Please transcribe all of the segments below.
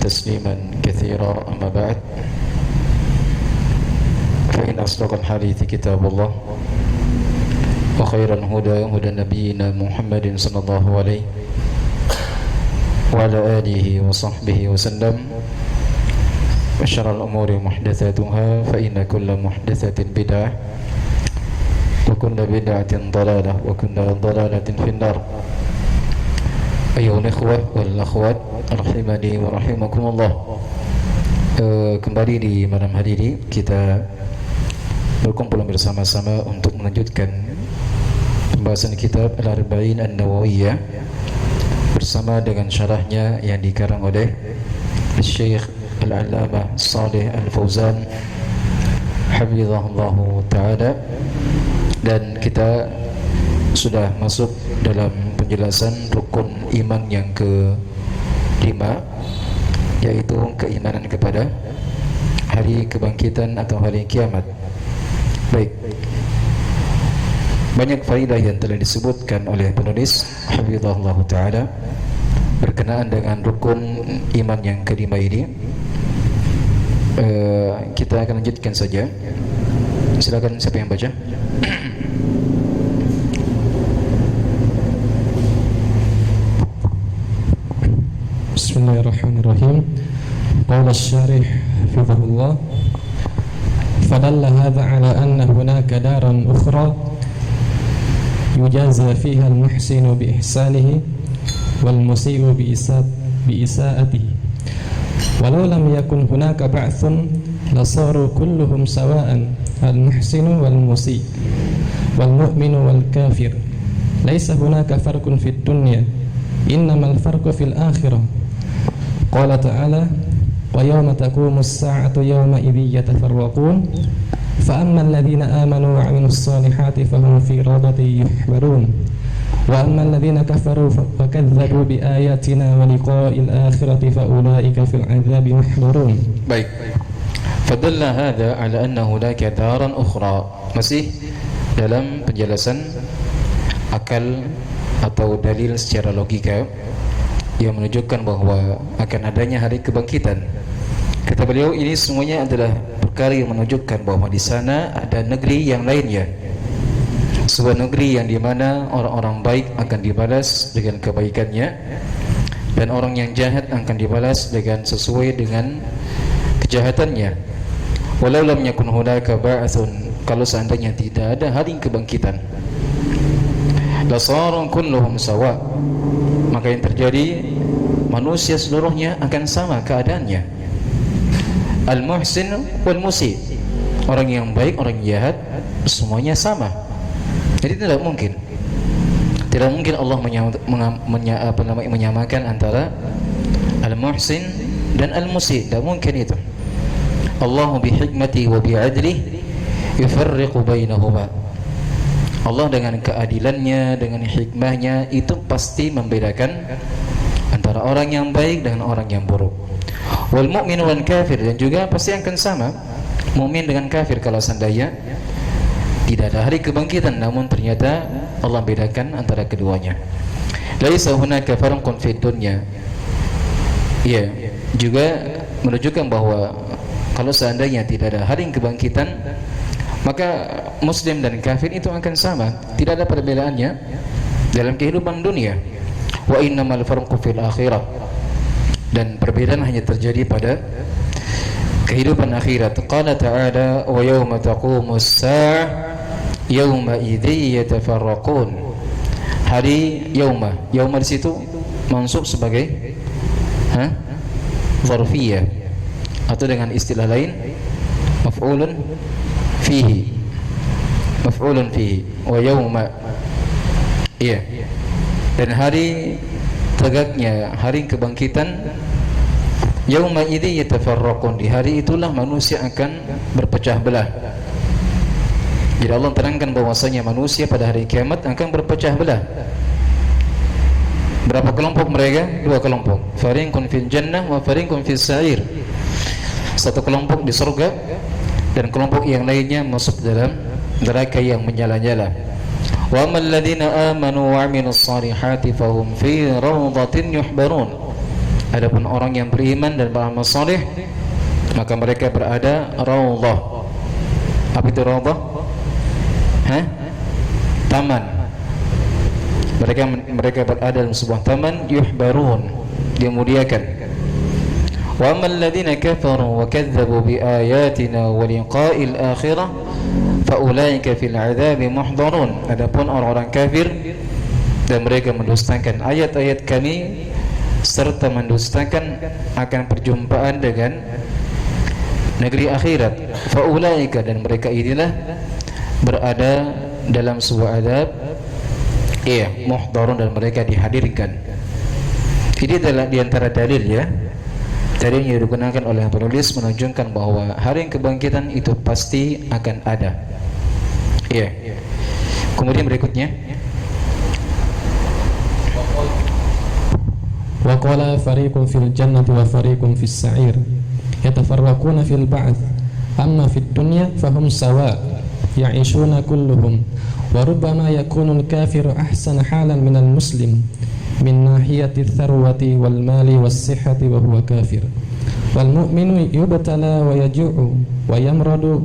تسليما كثيرا. أما بعد، فإن أصدق الحديث كتاب الله، وخير الهدى هدى نبينا محمد صلى الله عليه وعلى آله وصحبه وسلم، وشر الأمور محدثاتها، فإن كل محدثة بدعة، وكل بدعة ضلالة، وكل ضلالة في النار. Ayuhal ikhwah wal akhwat, rahimani wa rahimakumullah. Kembali di malam hari ini kita berkumpul bersama-sama untuk melanjutkan pembahasan kitab Al-Arba'in An-Nawawiyah bersama dengan syarahnya yang dikarang oleh Syekh Al-Allamah Shalih Al-Fauzan hafizahullahu ta'ala. Dan kita sudah masuk dalam penjelasan rukun iman yang ke-5, yaitu keimanan kepada hari kebangkitan atau hari kiamat. Baik, banyak faedah yang telah disebutkan oleh penulis hafizahullah ta'ala berkenaan dengan rukun iman yang ke-5 ini. Kita akan lanjutkan saja. Silakan, siapa yang baca? Bismillahirrahmanirrahim. Qala asy-syarih hafizahullah, fadalla hadha ala anna hunaka daran ukhra yujaza fiha al-muhsinu bi ihsanihi wal musii'u bi isaatihi, walau lam yakun hunaka ba'thun lasaru kulluhum sawa'an al-muhsinu wal musii' wal mu'minu wal kafir. Laisa hunaka farqun fid dunya, innamal farqu fil akhirah. Qala ta'ala, wa yawma taqumus sa'atu yawma idzi yatafarraqun, fa ammal ladzina amanu wa 'amilus solihati fahum fi rawdatin yuhbarun, wa ammal ladzina kafaru fa kadzdzabu bi ayatina wa liqa'il akhirati fa ulaika fil 'adzabi muhdarun. Baik. Fadalla hadza ala anna hunaka daran ukhra. Masih dalam penjelasan akal atau dalil secara logika yang menunjukkan bahwa akan adanya hari kebangkitan. Kata beliau, ini semuanya adalah perkara yang menunjukkan bahwa di sana ada negeri yang lainnya, sebuah negeri yang dimana orang-orang baik akan dibalas dengan kebaikannya dan orang yang jahat akan dibalas dengan sesuai dengan kejahatannya. Walau lam yakun hunaka ba'atsun, kalau seandainya tidak ada hari kebangkitan, lasara kulluhum sawa, maka yang terjadi manusia seluruhnya akan sama keadaannya. Al-muhsin wal musi', orang yang baik, orang yang jahat, semuanya sama. Jadi tidak mungkin Allah menyamakan antara al-muhsin dan al-musi'. Tidak mungkin itu. Allahu bihikmatihi wa bi'adlihi yufarriqu bainahuma. Allah dengan keadilannya, dengan hikmahnya itu pasti membedakan antara orang yang baik dengan orang yang buruk. Wal mu'minu wal kafir, dan juga pasti akan sama mukmin dengan kafir kalau seandainya tidak ada hari kebangkitan, namun ternyata Allah bedakan antara keduanya. Laisa hunaka farqun fid dunya. Ya, juga menunjukkan bahwa kalau seandainya tidak ada hari kebangkitan, maka muslim dan kafir itu akan sama, tidak ada perbedaannya dalam kehidupan dunia. Wa innamal farqu fil akhirah, dan perbedaan hanya terjadi pada kehidupan akhirat. Qala ta'ala, wa yawma taqumus sa'ah yawma idzi yatafarraqun. Hari yauma, yauma di situ mansub sebagai zarfiyah, atau dengan istilah lain maf'ulun fihi, maf'ulun fihi wa yawma. Iya. Dan hari tegaknya hari kebangkitan, yauma idzi yatafarraqun, di hari itulah manusia akan berpecah belah. Jadi Allah terangkan bahwasanya manusia pada hari kiamat akan berpecah belah. Berapa kelompok mereka? Dua kelompok. Fariqun fil jannah wa fariqun fis sa'ir. Satu kelompok di surga dan kelompok yang lainnya masuk dalam neraka yang menyala-nyala. Wa ammal ladzina amanu wa 'amilus solihati fahum fi rawdatin yuhbarun. Adapun orang yang beriman dan beramal saleh, maka mereka berada raudhah. Apa itu raudhah? Taman. Mereka berada dalam sebuah taman, yuhbarun, dimuliakan. Wa ammal ladzina kafaru wa kadzdzabu bi ayatina wa liqa'il akhirah fa ulaika fil 'adzabi muhdharun. Adapun orang-orang kafir dan mereka mendustakan ayat-ayat kami serta mendustakan akan perjumpaan dengan negeri akhirat, fa ulaika, dan mereka inilah berada dalam sebuah adab, muhdharun, dan mereka dihadirkan. Ini adalah diantara dalil dalil yang digunakan oleh penulis menunjukkan bahwa hari kebangkitan itu pasti akan ada. Kemudian berikutnya, wa qala fariqun fil jannati wa fariqun fis sa'ir yatafarraquna fil ba'th amma fid dunya fahum sawa ya'ishuna kulluhum wa rubbama yakunu al-kafiru ahsana halan min al-muslim min nahiyati tharwati wal mali was sihhati wa huwa kafir wal mu'minu yubtala wa yaju'u wa yamradu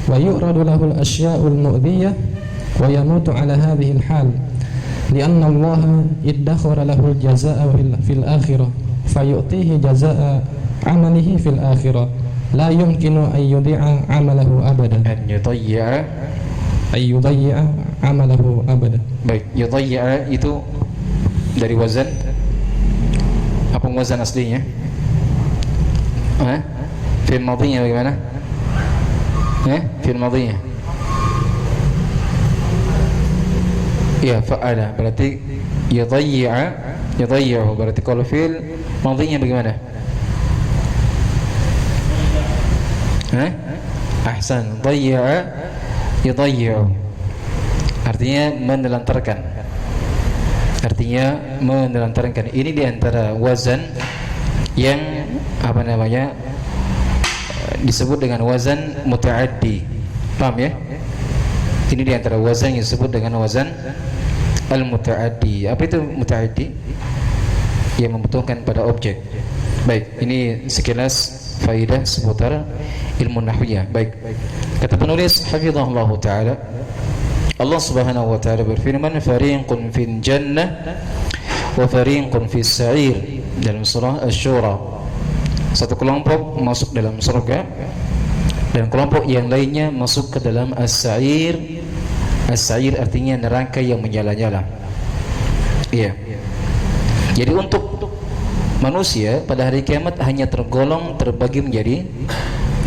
wa yu'radu lahu al-ashya'u al-mu'dhiyah wa yamutu ala hadhihi al-hal li'anna Allah iddakhara lahu al-jazaa'a fil akhirah fayu'tihi jazaa'a 'amalihi fil akhirah la yumkinu an yudhi'a 'amalahu abadan yudayya amalahu abada. Baik, yudayya itu dari wazan apa wazan aslinya? Fi'il madhinya bagaimana? Fi'il madhinya. Ya, fa'ala, berarti yudayya, berarti kalau fi'il madhinya bagaimana? Ahsan, yudayya artinya menelantarkan. Ini diantara wazan yang disebut dengan wazan muta'addi. Paham ya? Ini diantara wazan yang disebut dengan wazan al-muta'addi. Apa itu muta'addi? Yang membutuhkan pada objek. Baik, ini sekilas faidah seputar ilmu nahwiyah. Baik. Kata penulis hafizahullah taala, Allah Subhanahu wa taala berfirman, fariqun fil jannah wa fariqun fis sa'ir, dalam surah Asy-Syura. Satu kelompok masuk dalam surga dan kelompok yang lainnya masuk ke dalam as-sa'ir. As-sa'ir artinya neraka yang menyala-nyala. Jadi untuk manusia pada hari kiamat hanya terbagi menjadi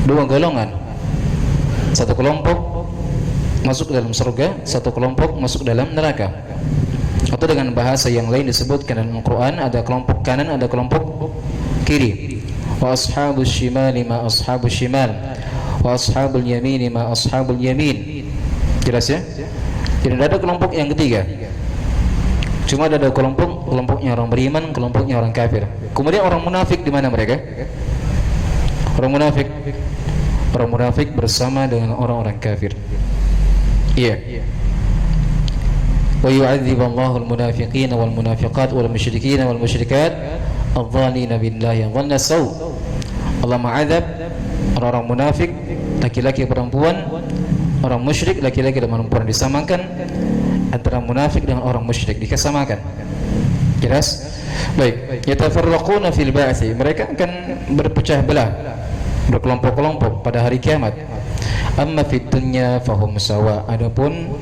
dua golongan. Satu kelompok masuk dalam surga, satu kelompok masuk dalam neraka. Atau dengan bahasa yang lain disebutkan dalam Al-Quran, ada kelompok kanan, ada kelompok kiri. Wa ashabus shimali ma ashabus shimal, wa ashabul yamini ma ashabul yamin. Jelas ya? Jadi ada kelompok yang ketiga. Cuma ada kelompoknya orang beriman, kelompoknya orang kafir. Kemudian orang munafik di mana mereka? Orang munafik bersama dengan orang-orang kafir. Wa yu'adziballahu al-munafiqina wal munafiqat wal musyrikina wal musyrikat adh-dhalina billahi dhanna saw. Allah ma'adzab orang-orang munafik, laki-laki perempuan, orang musyrik laki-laki dan perempuan, disamakan antara munafik dengan orang musyrik, dikesamakan. Jelas? Baik, yatafarraquna fil ba'tsi, mereka akan berpecah belah, berkelompok-kelompok pada hari kiamat. Amma fid dunya fahum sawa, adapun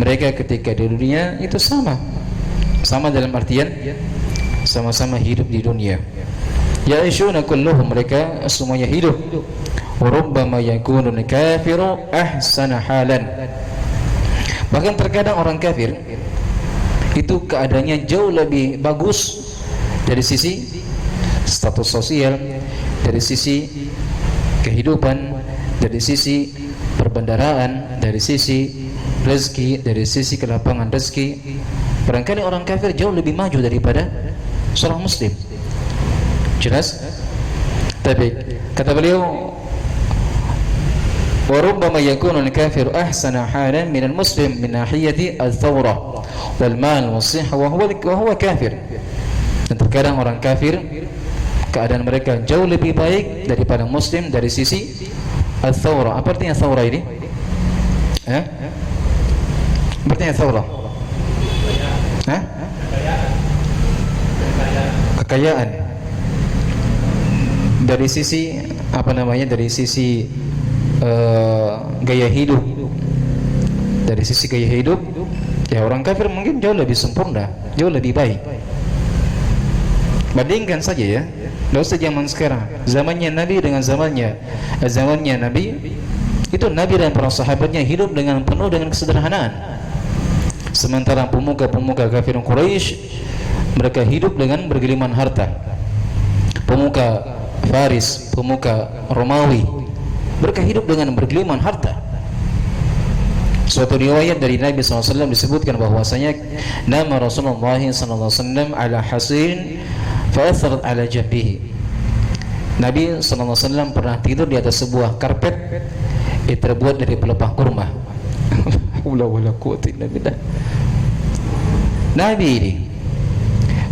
mereka ketika di dunia itu sama dalam artian sama-sama hidup di dunia. Ya'ishuna kulluhum, mereka semuanya hidup. Wa rubbama yakunu al-kafiru ahsana halan, bahkan terkadang orang kafir itu keadaannya jauh lebih bagus dari sisi status sosial, dari sisi kehidupan, dari sisi perbendaraan, dari sisi rezeki, dari sisi kelapangan rezeki. Barangkali orang kafir jauh lebih maju daripada seorang muslim. Jelas? Tapi kata beliau, wa rubbama yakunu al-kafiru ahsana halan min al-muslim min nahiyati al-thawra wal mal was sihha wa huwa kafir. Dan terkadang orang kafir keadaan mereka jauh lebih baik daripada muslim dari sisi al-thawra. Apa artinya thawra ini? Apa artinya thawra? Kekayaan. Dari sisi apa namanya? Dari sisi gaya hidup. Dari sisi gaya hidup, ya orang kafir mungkin jauh lebih sempurna, jauh lebih baik. Bandingkan saja ya, tidak usah zaman sekarang. Zamannya Nabi dengan zamannya Nabi, itu Nabi dan para sahabatnya hidup dengan penuh dengan kesederhanaan. Sementara pemuka-pemuka kafir Quraisy, mereka hidup dengan bergeliman harta. Pemuka Faris, pemuka Romawi, mereka hidup dengan bergeliman harta. Suatu riwayat dari Nabi SAW disebutkan bahwasanya nama Rasulullah SAW ala hasin fa'atharat ala jambihi. Nabi SAW pernah tidur di atas sebuah karpet yang terbuat dari pelepah kurma. Nabi ini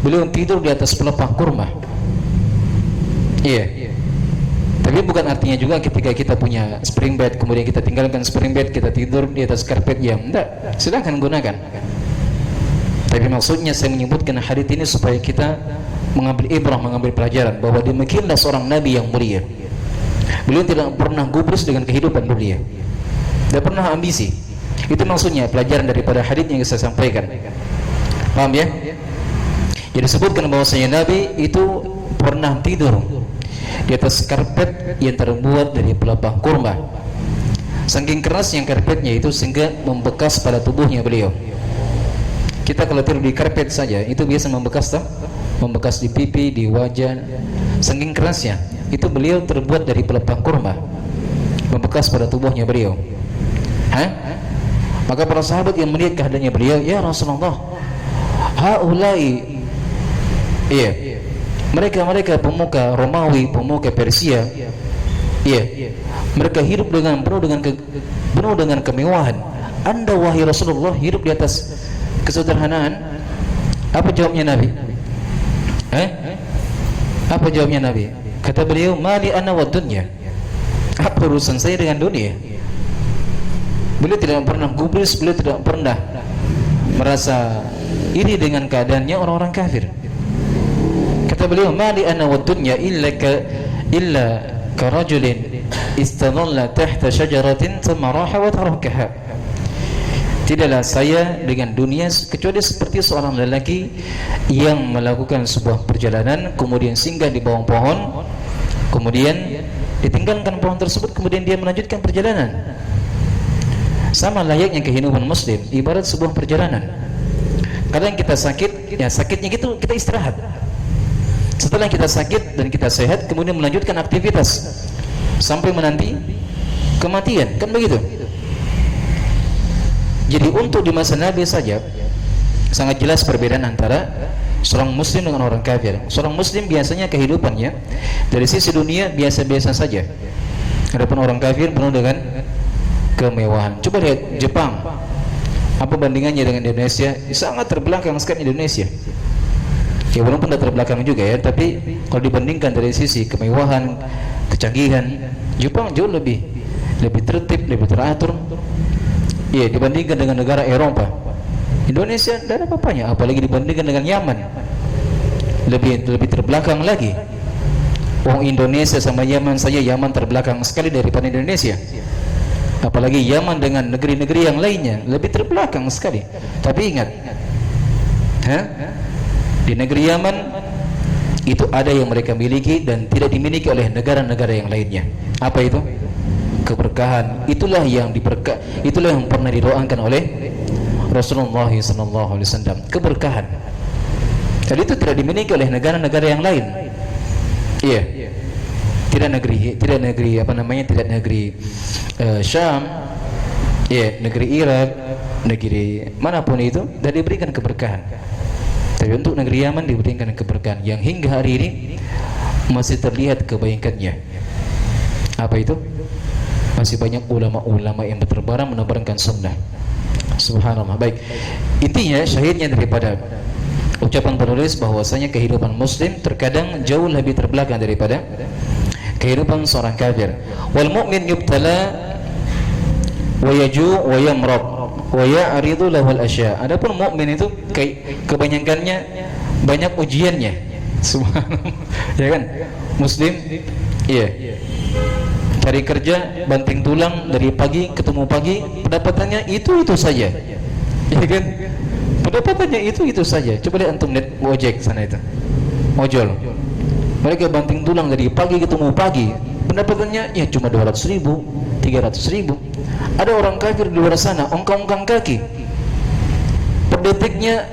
beliau tidur di atas pelepah kurma. Iya. Tapi bukan artinya juga ketika kita punya spring bed kemudian kita tinggalkan spring bed, kita tidur di atas karpet, ya enggak, silakan gunakan. Tapi maksudnya saya menyebutkan hadis ini supaya kita mengambil ibrah, mengambil pelajaran bahwa demikianlah seorang nabi yang mulia. Beliau tidak pernah gubris dengan kehidupan dunia, tidak pernah ambisi. Itu maksudnya pelajaran daripada hadis yang saya sampaikan. Paham ya? Jadi disebutkan bahwasanya Nabi itu pernah tidur di atas karpet yang terbuat dari pelepah kurma. Saking kerasnya karpetnya itu sehingga membekas pada tubuhnya beliau. Kita kalau tidur di karpet saja itu biasa membekas, tak? Membekas di pipi, di wajah. Saking kerasnya, itu beliau terbuat dari pelepah kurma, membekas pada tubuhnya beliau. Maka para sahabat yang melihat keadaannya beliau, ya Rasulullah, haulai, iya, mereka pemuka Romawi, pemuka Persia, iya, mereka hidup dengan penuh dengan kemewahan. Anda wahai Rasulullah hidup di atas kesederhanaan. Apa jawabnya Nabi? Apa jawabnya Nabi? Kata beliau, mali ana wad dunya. Apa urusan saya dengan dunia? Beliau tidak pernah gubris, beliau tidak pernah merasa iri dengan keadaannya orang-orang kafir. Kata beliau, mali ana wad dunya illa ka rajulin istadalla tahta syajaratin thumma raha wa tarakaha. Tidaklah saya dengan dunia kecuali seperti seorang lelaki yang melakukan sebuah perjalanan kemudian singgah di bawah pohon, kemudian ditinggalkan pohon tersebut, kemudian dia melanjutkan perjalanan. Sama layaknya kehidupan muslim, ibarat sebuah perjalanan. Kadang kita sakit, ya sakitnya gitu kita istirahat. Setelah kita sakit dan kita sehat, kemudian melanjutkan aktivitas sampai menanti kematian, kan begitu? Jadi untuk di masa Nabi saja sangat jelas perbedaan antara seorang muslim dengan orang kafir. Seorang muslim biasanya kehidupannya dari sisi dunia biasa-biasa saja. Adapun orang kafir penuh dengan kemewahan. Coba lihat Jepang. Apa bandingannya dengan Indonesia? Sangat terbelakang sekali Indonesia. Ya walaupun tidak terbelakang juga ya, tapi kalau dibandingkan dari sisi kemewahan, kecanggihan, Jepang jauh lebih tertib, lebih teratur. Iya, dibandingkan dengan negara Eropa. Indonesia tidak ada apa-apanya, apalagi dibandingkan dengan Yaman. Lebih terbelakang lagi. Indonesia sama Yaman saja, Yaman terbelakang sekali daripada Indonesia. Apalagi Yaman dengan negeri-negeri yang lainnya lebih terbelakang sekali. Tapi ingat, di negeri Yaman itu ada yang mereka miliki dan tidak dimiliki oleh negara-negara yang lainnya. Apa itu? Keberkahan. Itulah yang pernah didoakan oleh Rasulullah SAW. Keberkahan. Dan itu tidak dimiliki oleh negara-negara yang lain. Iya. Tidak negeri Syam, ya, negeri Irak, negeri manapun itu tidak diberikan keberkahan. Tapi untuk negeri Yaman diberikan keberkahan yang hingga hari ini masih terlihat kebaikannya. Apa itu? Masih banyak ulama-ulama yang berterbaran menebarkan sunnah. Subhanallah. Baik, intinya syahidnya daripada Ucapan penulis bahwasanya kehidupan muslim terkadang jauh lebih terbelakang daripada kehidupan seorang kafir. Wal mu'min yubtala wa yaju wa yamrad wa ya'ridu lahu al-asya. Adapun mukmin itu kebanyakannya banyak ujiannya. Subhanallah. Ya kan? Muslim iya. Cari kerja banting tulang dari pagi ketemu pagi, pendapatannya itu saja. Ya kan? Pendapatannya itu saja. Coba lihat antum lihat ojek sana itu. Ojol. Mereka banting tulang dari pagi ketemu pagi, pendapatannya ya cuma 200.000, 300.000. Ada orang kafir di luar sana ongkang-ongkang kaki, per detiknya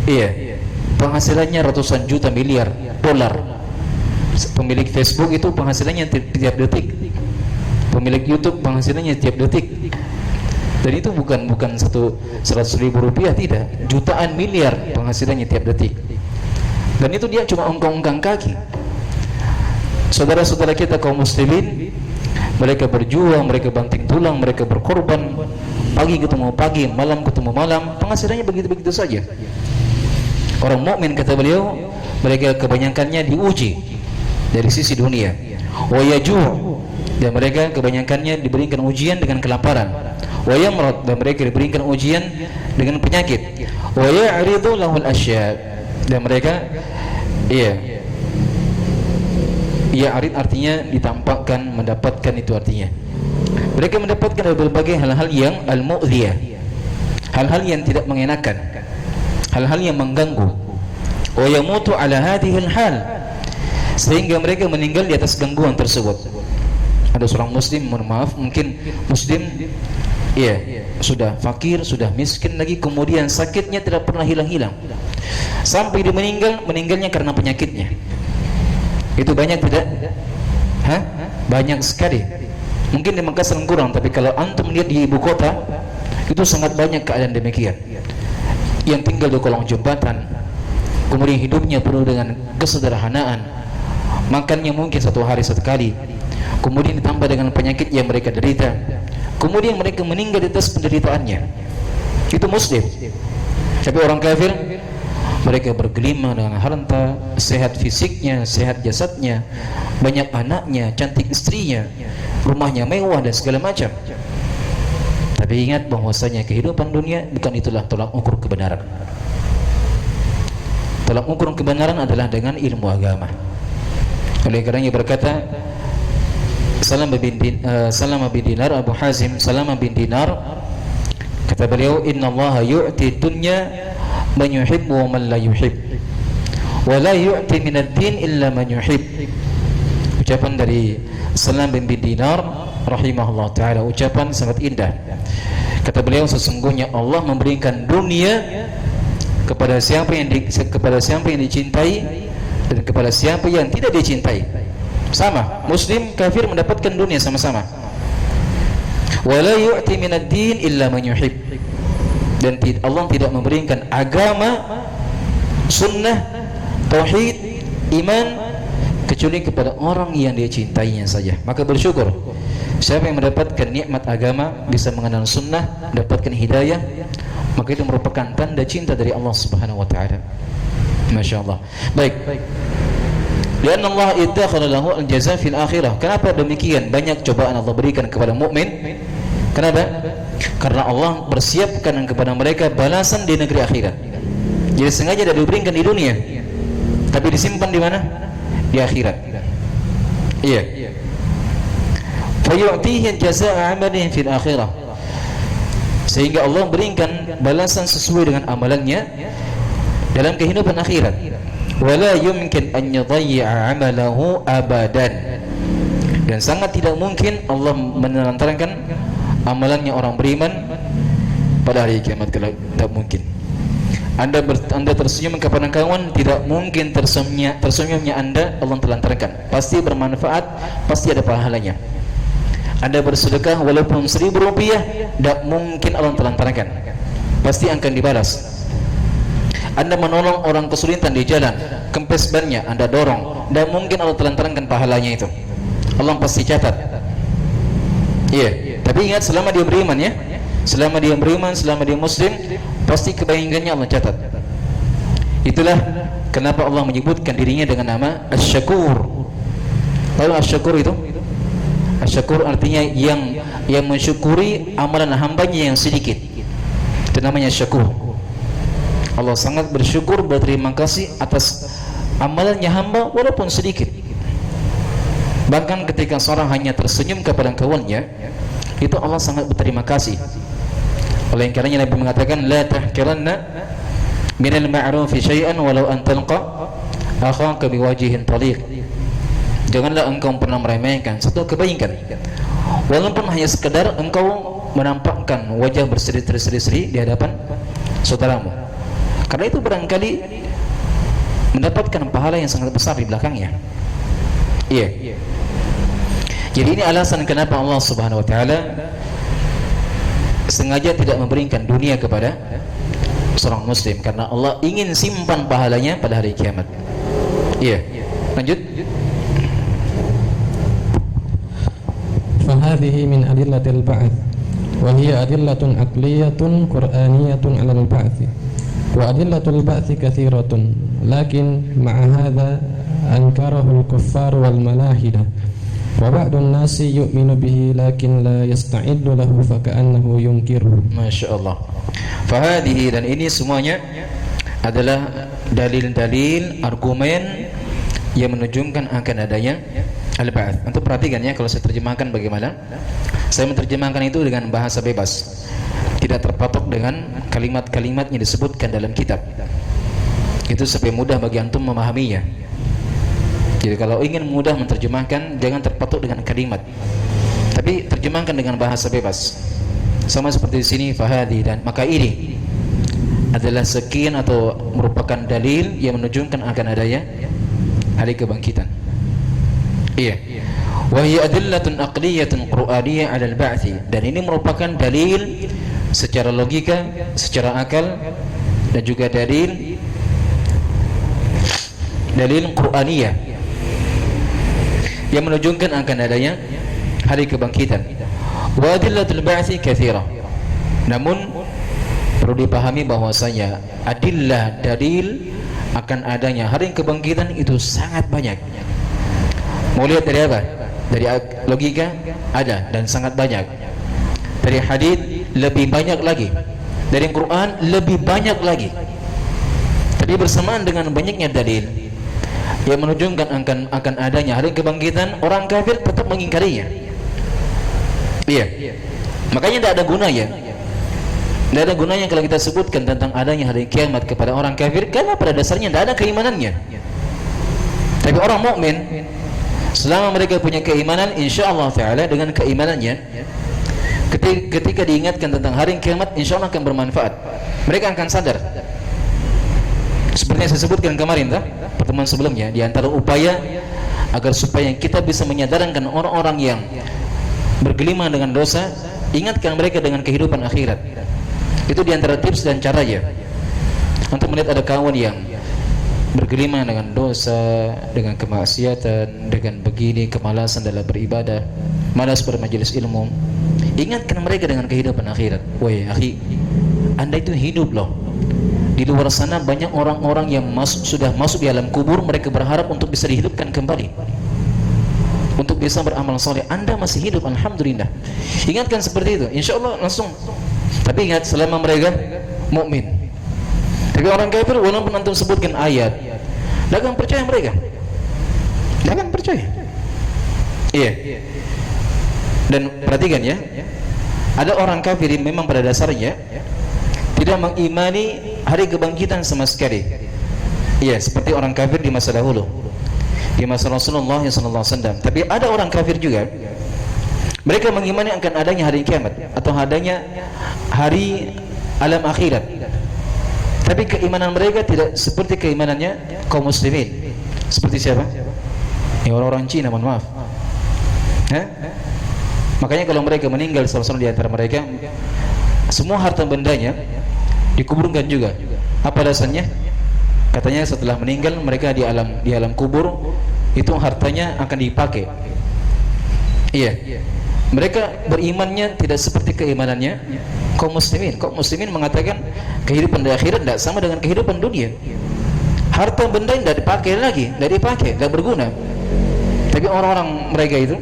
iya penghasilannya ratusan juta miliar dolar. Pemilik Facebook itu penghasilannya tiap detik, pemilik YouTube penghasilannya tiap detik. Dan itu bukan 100.000 rupiah, tidak, jutaan miliar penghasilannya tiap detik. Dan itu dia cuma ongkang-ongkang kaki. Saudara-saudara kita kaum muslimin, mereka berjuang, mereka banting tulang, mereka berkorban, pagi ketemu pagi, malam ketemu malam, penghasilannya begitu-begitu saja. Orang mukmin, kata beliau, mereka kebanyakannya diuji dari sisi dunia. Wa yaju', dan mereka kebanyakannya diberikan ujian dengan kelaparan. Wa yamrad, dan mereka diberikan ujian dengan penyakit. Wa ya'ridu lahul asya', dan mereka arid artinya ditampakkan, mendapatkan, itu artinya mereka mendapatkan dari berbagai hal-hal yang al-mu'dhiyah, hal-hal yang tidak mengenakan, hal-hal yang mengganggu. Wa yamutu ala hadhil hal, sehingga mereka meninggal di atas gangguan tersebut. Ada seorang muslim, mohon maaf, mungkin muslim sudah fakir, sudah miskin lagi, kemudian sakitnya tidak pernah hilang-hilang sampai dia meninggalnya karena penyakitnya. Itu banyak tidak? Banyak sekali. Mungkin di Makassar kurang, tapi kalau antum lihat di ibu kota itu sangat banyak keadaan demikian. Yang tinggal di kolong jembatan, kemudian hidupnya penuh dengan kesederhanaan, makannya mungkin 1 hari 1 kali, kemudian ditambah dengan penyakit yang mereka derita, kemudian mereka meninggal di atas penderitaannya. Itu muslim. Tapi orang kafir, mereka bergelimang dengan harta, sehat fisiknya, sehat jasadnya, banyak anaknya, cantik istrinya, rumahnya mewah dan segala macam. Tapi ingat bahwasanya kehidupan dunia bukan itulah tolak ukur kebenaran. Tolak ukur kebenaran adalah dengan ilmu agama. Oleh karenanya berkata Salamah bin Dinar, Abu Hazim Salamah bin Dinar, kata beliau, Inna Allah yu'ti dunya man yuhibbu wa man la yuhib, wa la yu'ti minad din illa man yuhib. Ucapan dari Salam bin Dinar rahimahullah ta'ala, ucapan sangat indah. Kata beliau, sesungguhnya Allah memberikan dunia kepada siapa yang dicintai dan kepada siapa yang tidak dicintai. Sama, muslim kafir mendapatkan dunia sama-sama. Wa la yu'ti minad din illa man yuhib, dan Allah tidak memberikan agama, sunnah, tauhid, iman kecuali kepada orang yang dia cintainya saja. Maka bersyukur siapa yang mendapatkan nikmat agama, bisa mengenal sunnah, mendapatkan hidayah, maka itu merupakan tanda cinta dari Allah Subhanahu wa taala. Masya Allah. Baik. Karena Allah ittakhadha lahu al-jazaa fil akhirah. Kenapa demikian banyak cobaan Allah berikan kepada mukmin? Kenapa? Karena Allah bersiapkan kepada mereka balasan di negeri akhirat. Jadi sengaja tidak diberikan di dunia, tapi disimpan di mana? Di akhirat. Iya. Fa yu'tihi jazaa'a 'amalihi fil akhirah. Sehingga Allah berikan balasan sesuai dengan amalannya dalam kehidupan akhirat. Wala yumkin an yudayyi'a 'amalahu abadan. Dan sangat tidak mungkin Allah menelantarkan amalannya orang beriman pada hari kiamat kelak. Tidak mungkin. Anda tersenyum kepada kawan, tidak mungkin tersenyumnya Anda Allah telantarkan. Pasti bermanfaat, pasti ada pahalanya. Anda bersedekah walaupun 1.000 rupiah, tidak mungkin Allah telantarkan, pasti akan dibalas. Anda menolong orang kesulitan di jalan, kempes bannya Anda dorong, tidak mungkin Allah telantarkan pahalanya itu. Allah pasti catat. Iya. Tapi ingat, selama dia beriman ya, selama dia beriman, selama dia muslim, pasti kebaikannya Allah catat. Itulah kenapa Allah menyebutkan dirinya dengan nama Asy-Syakur. Tahu Asy-Syakur itu? Asy-Syakur artinya yang mensyukuri amalan hambanya yang sedikit. Itu namanya Syakur. Allah sangat bersyukur, berterima kasih atas amalannya hamba walaupun sedikit. Bahkan ketika seorang hanya tersenyum kepada kawannya, itu Allah sangat berterima kasih. Oleh karenanya Nabi mengatakan, la tahkiranna minal ma'rufi syai'an walau an talqa akhaka biwajhin taliq. Janganlah engkau pernah meremehkan satu kebaikan, walaupun hanya sekedar engkau menampakkan wajah berseri-seri di hadapan saudaramu. Karena itu barangkali mendapatkan pahala yang sangat besar di belakangnya. Iya. Jadi ini alasan kenapa Allah Subhanahu wa taala sengaja tidak memberikan dunia kepada seorang muslim, karena Allah ingin simpan pahalanya pada hari kiamat. Iya. Lanjut. Fahadhihi min adillatil ba'ts wa hiya adillatun aqliyatun qur'aniyatun 'alal ba'ts. Wa adillatul ba'ts katsiratun, lakin ma'a hadza ankarahu al-kuffar wal malahidah. Wa ba'dun nasi yu'minu bihi lakin la yasta'iddu lahu fa ka'annahu yunkiruhu. Masyaallah. Fahadhihi, dan ini semuanya adalah dalil-dalil argumen yang menunjukkan akan adanya al-ba'ts. Untuk perhatikan ya, kalau saya terjemahkan bagaimana? Saya menerjemahkan itu dengan bahasa bebas, tidak terpatok dengan kalimat-kalimat yang disebutkan dalam kitab. Itu supaya mudah bagi antum memahaminya. Jadi kalau ingin mudah menerjemahkan, jangan terpatok dengan kalimat, tapi terjemahkan dengan bahasa bebas. Sama seperti di sini, fahadi, dan maka ini adalah sekian atau merupakan dalil yang menunjukkan akan adanya hari kebangkitan. Iya. Wa hiya adillatun aqliyatun qur'aniyah 'ala al-ba'ts, dan ini merupakan dalil secara logika, secara akal, dan juga dalil qur'aniyah yang menunjukkan akan adanya hari kebangkitan. Wa adillatul ba'ts katsirah. Namun perlu dipahami bahwasanya adillah, dalil akan adanya hari kebangkitan itu sangat banyak. Mau lihat dari apa? Dari logika ada dan sangat banyak. Dari hadis lebih banyak lagi. Dari Quran lebih banyak lagi. Tapi bersamaan dengan banyaknya dalil yang menunjukkan akan adanya hari kebangkitan, orang kafir tetap mengingkarinya. Iya. Makanya tidak ada gunanya. Tidak ada gunanya kalau kita sebutkan tentang adanya hari kiamat kepada orang kafir, karena pada dasarnya tidak ada keimanannya. Tapi orang mukmin, selama mereka punya keimanan, insyaallah taala dengan keimanannya, ketika diingatkan tentang hari kiamat, insyaallah akan bermanfaat. Mereka akan sadar. Seperti yang saya sebutkan kemarin pertemuan sebelumnya, di antara upaya agar supaya kita bisa menyadarkan orang-orang yang bergelimang dengan dosa, ingatkan mereka dengan kehidupan akhirat. Itu di antara tips dan caranya. Untuk melihat ada kawan yang bergelimang dengan dosa, dengan kemaksiatan, dengan begini, kemalasan dalam beribadah, malas bermajelis ilmu, ingatkan mereka dengan kehidupan akhirat. Woi akhi, anda itu hidup loh. Di luar sana banyak orang-orang yang sudah masuk di alam kubur, mereka berharap untuk bisa dihidupkan kembali, untuk bisa beramal soleh. Anda masih hidup, alhamdulillah. Ingatkan seperti itu, insya Allah langsung. Tapi ingat, selama mereka mukmin. Tapi orang kafir, walaupun antum sebutkan ayat, tidak akan percaya mereka. Tidak akan percaya. Iya. Dan perhatikan ya, ada orang kafir yang memang pada dasarnya tidak mengimani hari kebangkitan sama sekali. Iya, seperti orang kafir di masa dahulu, di masa Rasulullah SAW. Tapi ada orang kafir juga, mereka mengimani akan adanya hari kiamat atau adanya hari alam akhirat. Tapi keimanan mereka tidak seperti keimanannya kaum muslimin. Seperti siapa? Ya, orang-orang Cina, mohon maaf. Makanya kalau mereka meninggal, salah satu di antara mereka, semua harta bendanya dikuburkan juga. Apa alasannya? Katanya setelah meninggal mereka di alam kubur itu hartanya akan dipakai. Iya. Mereka berimannya tidak seperti keimanannya kaum muslimin. Kaum muslimin mengatakan kehidupan di akhirat tidak sama dengan kehidupan dunia. harta benda yang tidak dipakai lagi, tidak berguna. Tapi orang-orang mereka itu,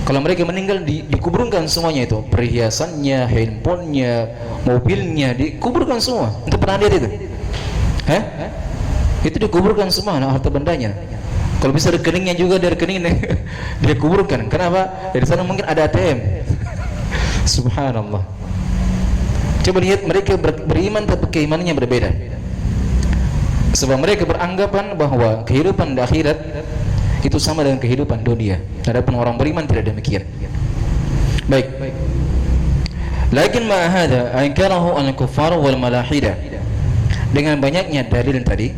kalau mereka meninggal dikuburkan semuanya itu, perhiasannya, handphonenya, mobilnya dikuburkan semua. Itu pernah lihat itu? Itu dikuburkan semua, harta bendanya. Kalau bisa rekeningnya juga dari rekeningnya dia kuburkan. Kenapa? Dari sana mungkin ada ATM. Subhanallah. Coba lihat mereka beriman tapi keimanannya berbeda. Sebab mereka beranggapan bahwa kehidupan di akhirat itu sama dengan kehidupan dunia. Adapun orang beriman tidak demikian. Baik. Lakin ma hadza ankarahu al-kuffar wal malahidah. Dengan banyaknya dalil tadi,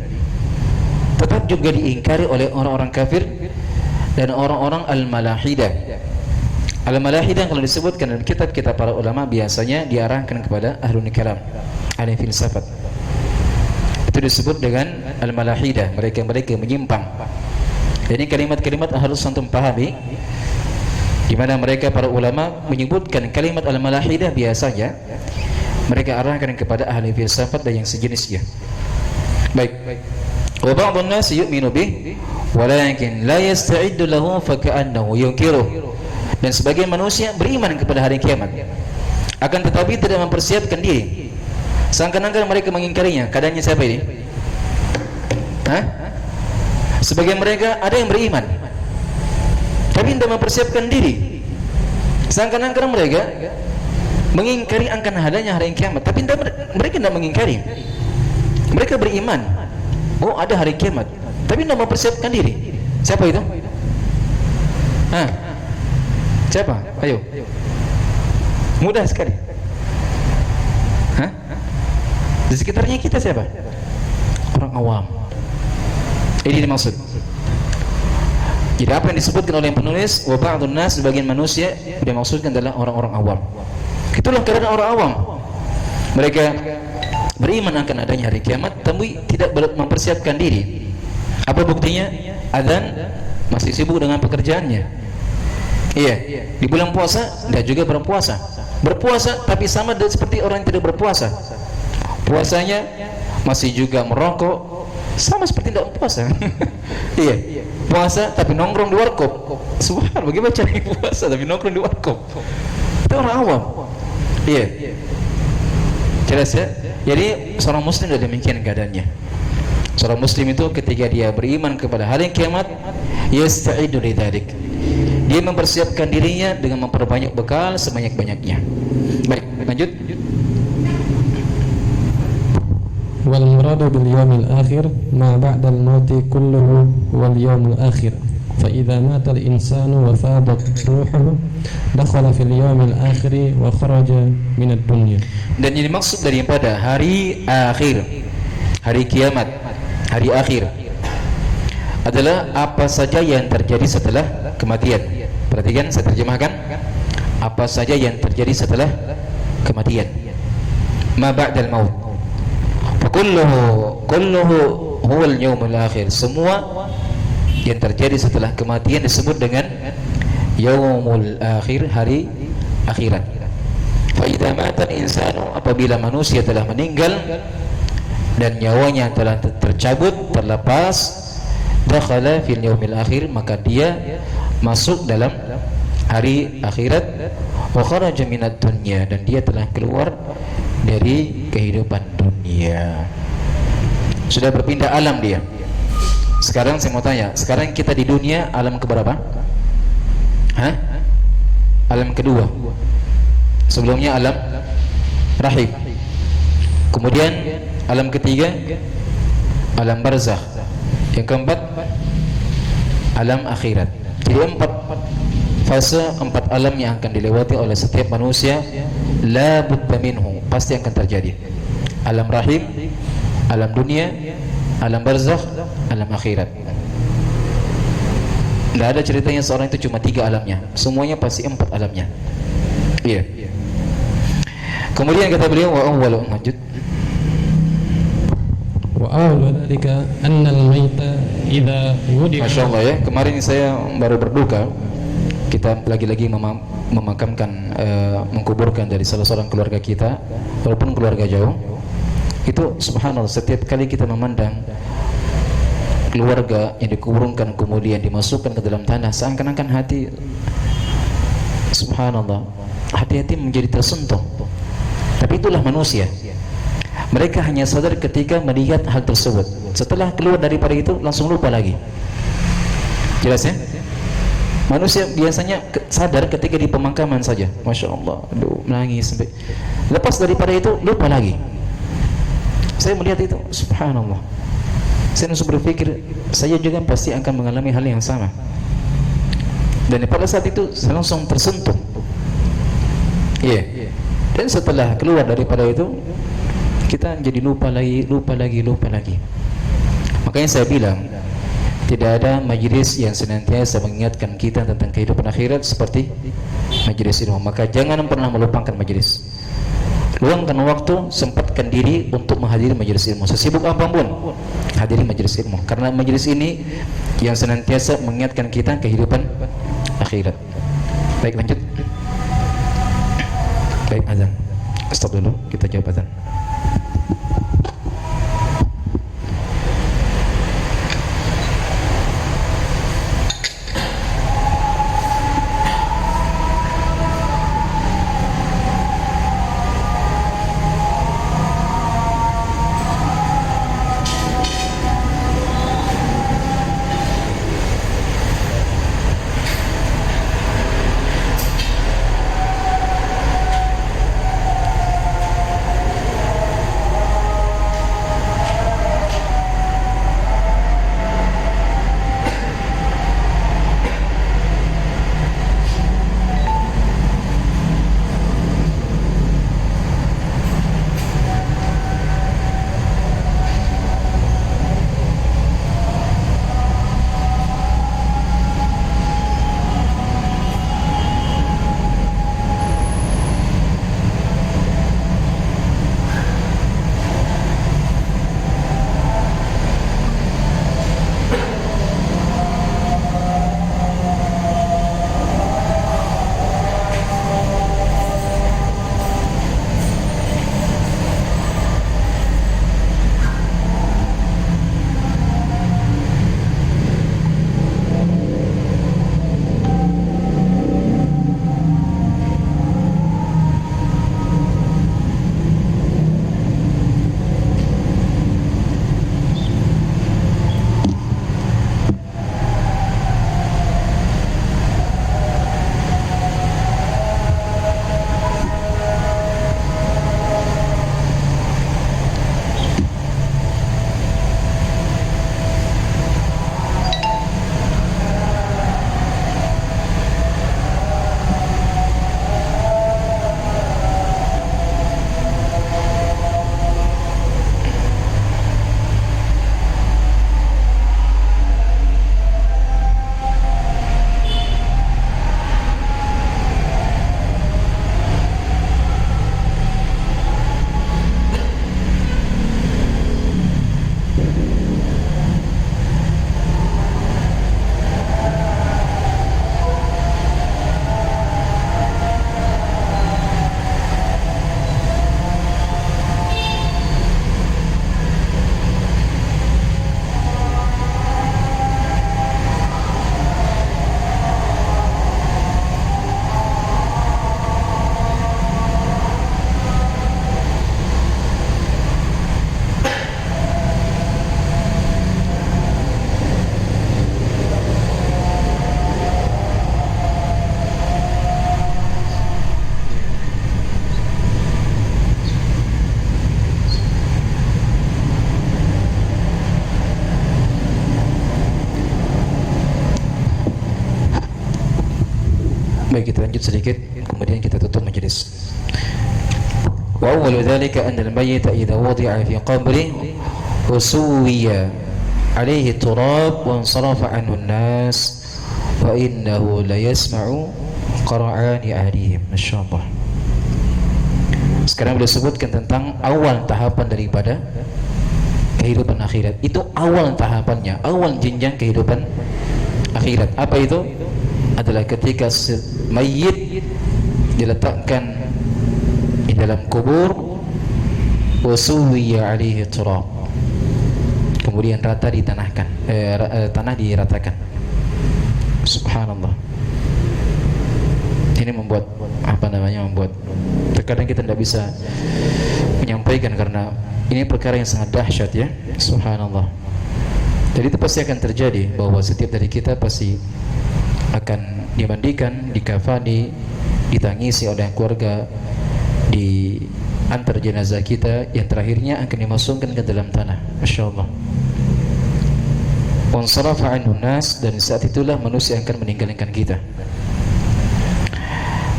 tetap juga diingkari oleh orang-orang kafir dan orang-orang al-malahidah. Al-malahidah kalau disebutkan dalam kitab-kitab para ulama biasanya diarahkan kepada ahlul kalam, ahli filsafat. Itu disebut dengan al-malahidah, mereka menyimpang. Ini kalimat-kalimat harus antum pahami, di mana mereka para ulama menyebutkan kalimat al-malahidah biasanya mereka arahkan kepada ahli filsafat dan yang sejenisnya. Baik. Wa ba'dun nas yu'minu bih walakin la yasta'iddu lahu fa ka'annahu yunkiruh. Dan sebagian manusia beriman kepada hari kiamat, akan tetapi tidak mempersiapkan diri, seakan-akan mereka mengingkarinya. Keadaannya siapa ini? Sebagian mereka ada yang beriman tapi tidak mempersiapkan diri, seakan-akan mereka mengingkari akan adanya hari kiamat, tapi mereka tidak mengingkari. Mereka beriman, oh ada hari kiamat, tapi tidak mempersiapkan diri. Siapa itu? Siapa? Ayo. Mudah sekali. Di sekitarnya kita siapa? Orang awam. Ini dimaksud. Jadi apa yang disebutkan oleh penulis wa ba'dun nas, sebagian manusia, dimaksudkan adalah orang-orang awam. Itulah keadaan orang awam. Mereka beriman akan adanya hari kiamat tapi tidak mempersiapkan diri. Apa buktinya? Adzan masih sibuk dengan pekerjaannya. Iya, di bulan puasa dia juga berpuasa. Berpuasa tapi sama seperti orang yang tidak berpuasa. Puasanya masih juga merokok, sama seperti tidak puasa. Iya, puasa tapi nongkrong di warkop. Subhanallah, bagaimana cara puasa tapi nongkrong di warkop? Itu orang awam. Iya. Jelas ya? Jadi seorang muslim tidak demikian keadaannya. Seorang muslim itu ketika dia beriman kepada hari kiamat, yasta'idu lidzalik. Dia mempersiapkan dirinya dengan memperbanyak bekal sebanyak-banyaknya. Baik, lanjut. Wal muradu bil yaumil akhir ma ba'dal mauti kulluhu wal yaumul akhir. Fa idza mata al insanu wa fadat ruhuhu dakhala fil yaumil akhir wa kharaja min ad-dunya. Dan ini maksud daripada hari akhir, hari kiamat, hari akhir adalah apa saja yang terjadi setelah kematian. Perhatikan, saya terjemahkan. Apa saja yang terjadi setelah kematian. Ma ba'dal maut. Fa kulluhu huwal yaumul akhir. Semua yang terjadi setelah kematian disebut dengan yaumul akhir, hari akhirat. Fa idza mata al-insanu, apabila manusia telah meninggal dan nyawanya telah tercabut, terlepas, dakhala fil yaumil akhir, maka dia masuk dalam hari akhirat, wa kharaja minad dunya, dan dia telah keluar dari kehidupan dunia, sudah berpindah alam dia. Sekarang saya mau tanya, sekarang kita di dunia alam keberapa? Alam kedua. Sebelumnya alam rahim, kemudian alam ketiga alam barzakh, yang keempat alam akhirat. Jadi 4 fase, 4 alam yang akan dilewati oleh setiap manusia, la budda minhu, pasti akan terjadi. Alam rahim, alam dunia, alam barzakh, alam akhirat. Tidak ada ceritanya seorang itu cuma 3 alamnya, semuanya pasti 4 alamnya. Iya. Kemudian kata beliau, wa awwalu, lanjut. Wa awwalu dzalika anna al-maita idza wudi'a. Masyaallah ya, kemarin saya baru berduka. Kita lagi-lagi memakamkan, mengkuburkan dari salah seorang keluarga kita, walaupun keluarga jauh. Itu subhanallah, setiap kali kita memandang keluarga yang dikuburkan kemudian dimasukkan ke dalam tanah, seakan-akan hati, subhanallah, hati-hati menjadi tersentuh. Tapi itulah manusia. Mereka hanya sadar ketika melihat hal tersebut. Setelah keluar daripada itu langsung lupa lagi. Jelas ya? Manusia biasanya sadar ketika di pemakaman saja. Masya Allah, aduh, menangis sampai. Lepas daripada itu lupa lagi. Saya melihat itu, subhanallah. Saya langsung berpikir, saya juga pasti akan mengalami hal yang sama. Dan pada saat itu saya langsung tersentuh. Iya. Dan setelah keluar daripada itu, kita jadi lupa lagi. Makanya saya bilang, tidak ada majlis yang senantiasa mengingatkan kita tentang kehidupan akhirat seperti majlis ilmu. Maka jangan pernah melupakan majlis. Luangkan waktu, sempatkan diri untuk menghadiri majelis ilmu. Sesibuk apapun, hadiri majelis ilmu. Karena majelis ini yang senantiasa mengingatkan kita kehidupan akhirat. Baik, lanjut. Baik, azan. Stop dulu, kita jawab azan. Baik, kita lanjut sedikit, kemudian kita tutup majelis. Wa awwalu dzalika anna al-mayyita idza wudi'a fi qabri usuwiya alayhi turab wa insarafa anhu an-nas wa innahu la yasma'u qara'ani ahlihim. Masyaallah. Sekarang beliau sebutkan tentang awal tahapan daripada kehidupan akhirat. Itu awal tahapannya, awal jenjang kehidupan akhirat. Apa itu? Adalah ketika mayit diletakkan di dalam kubur, wa suwiya alaihi turab, kemudian rata ditanahkan, tanah diratakan. Subhanallah. Ini membuat membuat terkadang kita tidak bisa menyampaikan karena ini perkara yang sangat dahsyat ya. Subhanallah. Jadi itu pasti akan terjadi bahwa setiap dari kita pasti akan dimandikan, dikafani, ditangisi oleh keluarga, diantar jenazah kita, yang terakhirnya akan dimasukkan ke dalam tanah. Masya Allah. Wansarafa anhu nas, dan saat itulah manusia akan meninggalkan kita.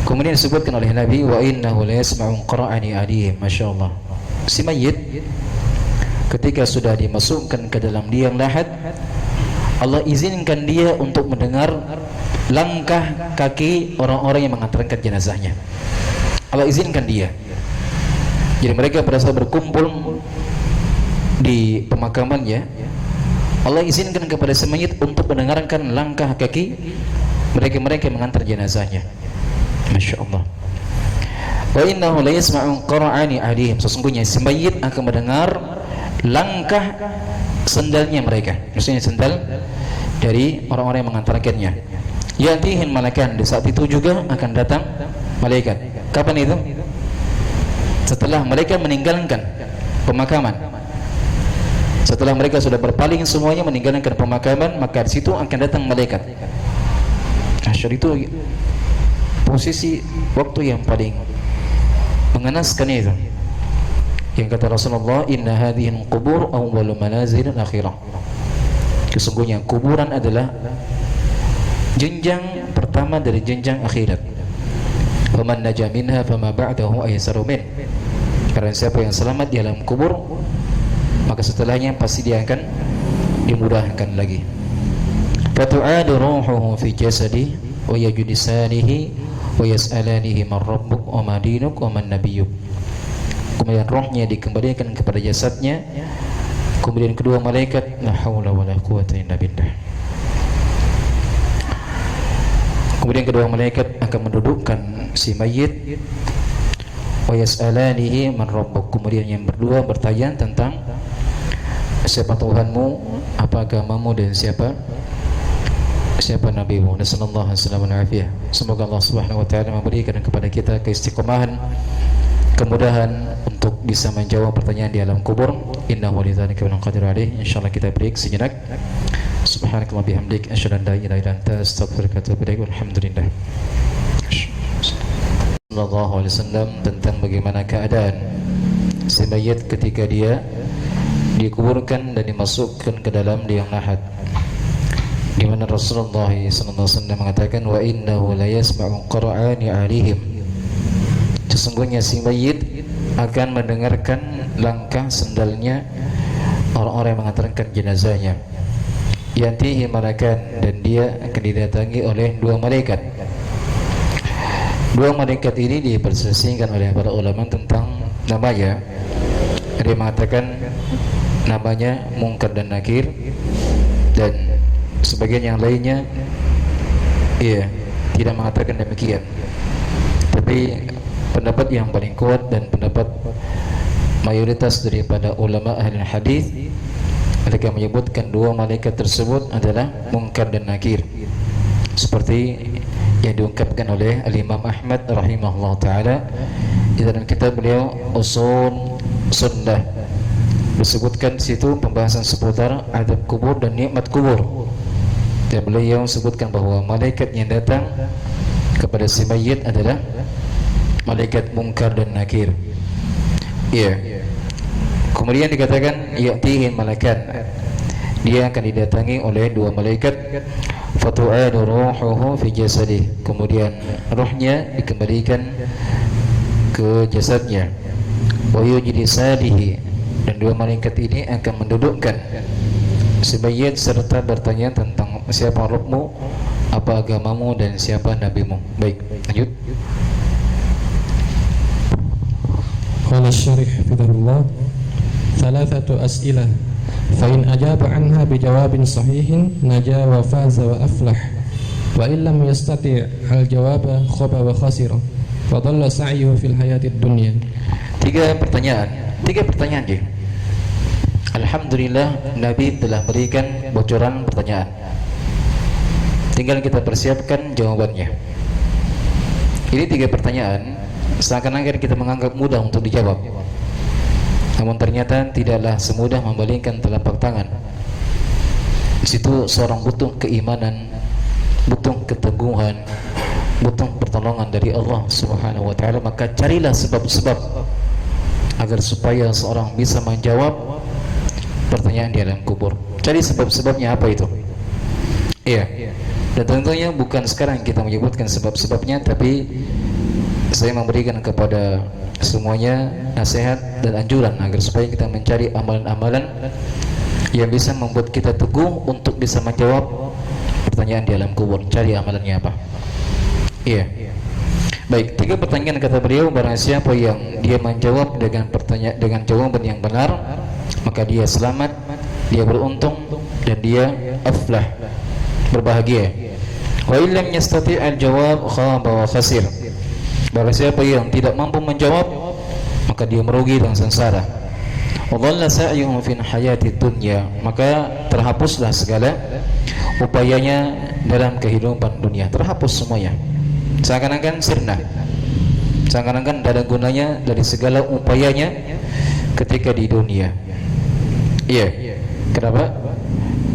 Kemudian disebutkan oleh Nabi, wa innahu la yasma'u qira'ani alihim. Masya Allah. Si mayit ketika sudah dimasukkan ke dalam liang lahat, Allah izinkan dia untuk mendengar langkah kaki orang-orang yang mengantarkan jenazahnya. Allah izinkan dia. Jadi mereka pada saat berkumpul di pemakamannya, Allah izinkan kepada si mayit untuk mendengarkan langkah kaki mereka yang mengantar jenazahnya. Masya Allah. Wa innahu la yasma'u qira'ani alihim, sesungguhnya si mayit akan mendengar langkah sendalnya mereka, maksudnya sendal dari orang-orang yang mengantarkannya. Yatihin malakan, di saat itu juga akan datang malaikat. Kapan itu? Setelah mereka meninggalkan pemakaman. Setelah mereka sudah berpaling semuanya meninggalkan pemakaman, maka di situ akan datang malaikat. Asyar itu posisi waktu yang paling mengenaskan itu. Yang kata Rasulullah, inna hadhil qubur awwalu manazil akhirah. Sesungguhnya kuburan adalah jenjang pertama dari jenjang akhirat. Faman naja minha fama ba'dahu aysaru min. Karena siapa yang selamat di alam kubur, maka setelahnya pasti dia akan dimudahkan lagi. Fatu'adu ruhuhu fi jasadi wa yajlisanihi wa yas'alanihi man rabbuk wa ma dinuk wa man nabiyyuk. Kemudian rohnya dikembalikan kepada jasadnya. Kemudian kedua malaikat, la haula wala quwwata illa billah. Kemudian kedua malaikat akan mendudukkan si mayit, wa yas'alanihi man rabbuk. Kemudian yang berdua bertanya tentang siapa Tuhanmu, apa agamamu, dan siapa nabimu. Nasallallahu alaihi wasallam. Semoga Allah Subhanahu wa taala memberikan kepada kita keistiqomahan, kemudahan untuk bisa menjawab pertanyaan di alam kubur. Innahu lidzalika qadir alaih. Insyaallah kita break sejenak. Subhanakallah bihamdik, asyhadu an la ilaha illa anta, astaghfiruka wa atubu ilaik. Walhamdulillah. Sallallahu alaihi wasallam tentang bagaimana keadaan si mayit ketika dia dikuburkan dan dimasukkan ke dalam liang lahat, di mana Rasulullah sallallahu alaihi wasallam mengatakan, wa innahu la yasma'u qira'ani alihim. Sesungguhnya si mayit akan mendengarkan langkah sendalnya orang-orang yang mengantarkan jenazahnya. Yantihi malakan, dan dia akan didatangi oleh dua malaikat. Dua malaikat ini diperselisihkan oleh para ulama tentang namanya. Ada yang mengatakan namanya Munkar dan Nakir, dan sebagian yang lainnya tidak mengatakan demikian. Tapi pendapat yang paling kuat dan pendapat mayoritas daripada ulama ahli hadis, mereka menyebutkan dua malaikat tersebut adalah Munkar dan Nakir, seperti yang diungkapkan oleh Al-Imam Ahmad rahimahullah ta'ala di dalam kitab beliau Usul Sunnah. Disebutkan di situ pembahasan seputar adab kubur dan nikmat kubur, dan beliau sebutkan bahwa malaikat yang datang kepada si mayit adalah malaikat Munkar dan Nakir. Kemudian dikatakan ya'tihin malakan, dia akan didatangi oleh dua malaikat. Fatu'adu ruhuhu fi jasadih, kemudian rohnya dikembalikan ke jasadnya. Wa yujlisadihi, dan dua malaikat ini akan mendudukkan si mayit serta bertanya tentang siapa Rabbmu, apa agamamu, dan siapa nabimu. Baik, lanjut. Qala syarih fidahullah, thalathatu as'ilah, fa in ajaba anha bijawabin sahihin naja wa faza wa aflah, wa illam yastati' al-jawaba khaba wa khasira, fa dhalla sa'yuhu fil hayatid dunya. Tiga pertanyaan 3 pertanyaan dia. Alhamdulillah Nabi telah berikan bocoran pertanyaan. Tinggal kita persiapkan jawabannya. Ini 3 pertanyaan seakan-akan kita menganggap mudah untuk dijawab. Namun ternyata tidaklah semudah membalingkan telapak tangan. Di situ seorang butuh keimanan, butuh keteguhan, butuh pertolongan dari Allah Subhanahu wa taala. Maka carilah sebab-sebab agar supaya seorang bisa menjawab pertanyaan di alam kubur. Cari sebab-sebabnya apa itu? Iya. Dan tentunya bukan sekarang kita menyebutkan sebab-sebabnya, tapi saya memberikan kepada semuanya nasihat dan anjuran agar supaya kita mencari amalan-amalan yang bisa membuat kita teguh untuk bisa menjawab pertanyaan di alam kubur. Cari amalannya apa? Iya. Baik, 3 pertanyaan kata beliau, barang siapa yang dia menjawab dengan jawaban yang benar, maka dia selamat, dia beruntung, dan dia aflah, berbahagia. Wa illam yastati' al-jawab khaba wa khasir. Barang siapa yang tidak mampu menjawab, maka dia merugi dan sengsara. Wa dhalla sa'yuhum fi hayati dunya, maka terhapuslah segala upayanya dalam kehidupan dunia, terhapus semuanya. Seakan-akan sirna, seakan-akan tidak ada gunanya dari segala upayanya ketika di dunia. Iya. Kenapa?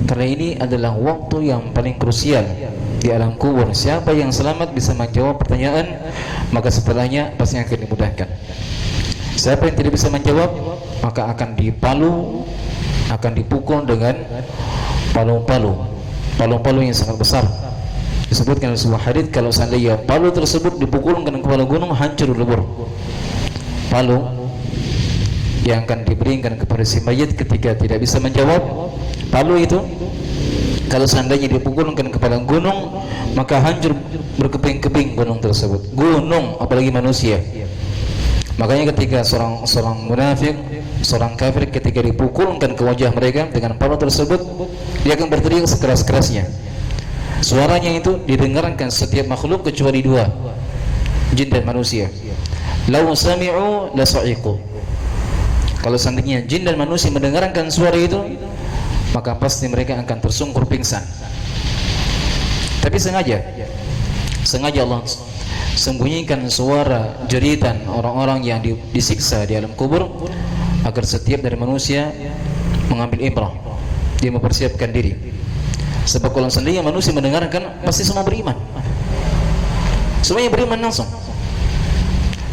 Karena ini adalah waktu yang paling krusial di alam kubur. Siapa yang selamat bisa menjawab pertanyaan, maka setelahnya pasti akan dimudahkan. Siapa yang tidak bisa menjawab, maka akan dipalu, akan dipukul dengan palu-palu yang sangat besar. Disebutkan dalam sebuah hadis, kalau seandainya palu tersebut dipukulkan ke kepala gunung, hancur lebur. Palu yang akan diberikan kepada si mayit ketika tidak bisa menjawab, palu itu kalau seandainya dipukulkan ke kepala gunung, maka hancur berkeping-keping gunung tersebut. Gunung, apalagi manusia. Makanya ketika seorang munafik, seorang kafir, ketika dipukulkan ke wajah mereka dengan palu tersebut, dia akan berteriak sekeras-kerasnya. Suaranya itu didengarkan setiap makhluk kecuali 2, jin dan manusia. Lau sami'u la sa'iqu. Kalau seandainya jin dan manusia mendengarkan suara itu, maka pasti mereka akan tersungkur pingsan. Tapi sengaja Allah sembunyikan suara jeritan orang-orang yang disiksa di alam kubur, agar setiap dari manusia mengambil ibrah, dia mempersiapkan diri. Sebab kalau seandainya manusia mendengarkan, pasti semua beriman. Semuanya beriman langsung.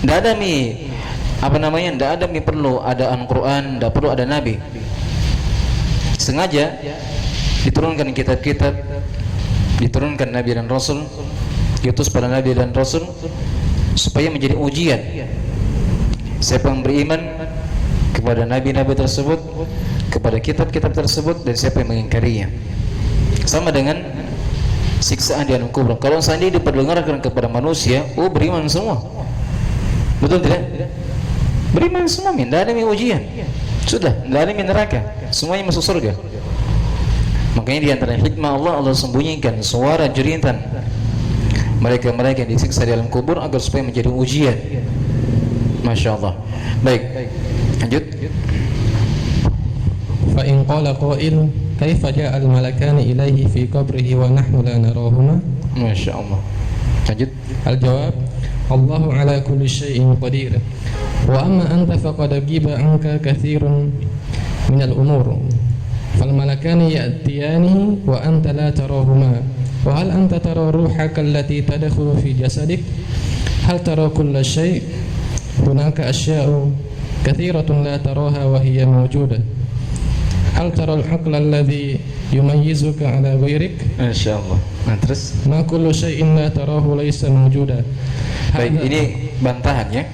Tidak ada tidak ada perlu ada Al-Quran, tidak perlu ada Nabi. Sengaja diturunkan kitab-kitab, diturunkan Nabi dan Rasul, diutus pada Nabi dan Rasul supaya menjadi ujian. Siapa yang beriman kepada Nabi-Nabi tersebut, kepada kitab-kitab tersebut, dan siapa yang mengingkarinya. Sama dengan siksaan di alam kubur. Kalau seandainya diperdengarkan kepada manusia, beriman semua. Betul tidak? Beriman semua, tidak ada ujian. Sudah, tidak ada neraka, semuanya masuk surga. Makanya di antara hikmah Allah sembunyikan suara jeritan mereka-mereka yang disiksa di alam kubur agar supaya menjadi ujian. Masya Allah. Baik, lanjut. Fa in qala qail kaifa ja'a al-malakani ilaihi fi qabrihi wa nahnu la narahuma? Masya Allah. Lanjut. Al-jawab, Allahu ala kulli syai'in qadir. Wa amma anta faqad ghiba anka katsirun min al-umur. Fal malakani ya'tiyani wa anta la tarahuma. Wa hal anta tara ruhaka allati tadkhulu fi jasadik? Hal tara kulla syai'? Hunaka asya'u katsiratun la taraha wa hiya mawjudah. Hal tara al-aqla alladhi yumayyizuka ala ghairik? Insyaallah. Nah, terus Ma kullu syai'in la tarahu laysa mawjuda. Baik, ini bantahan ya.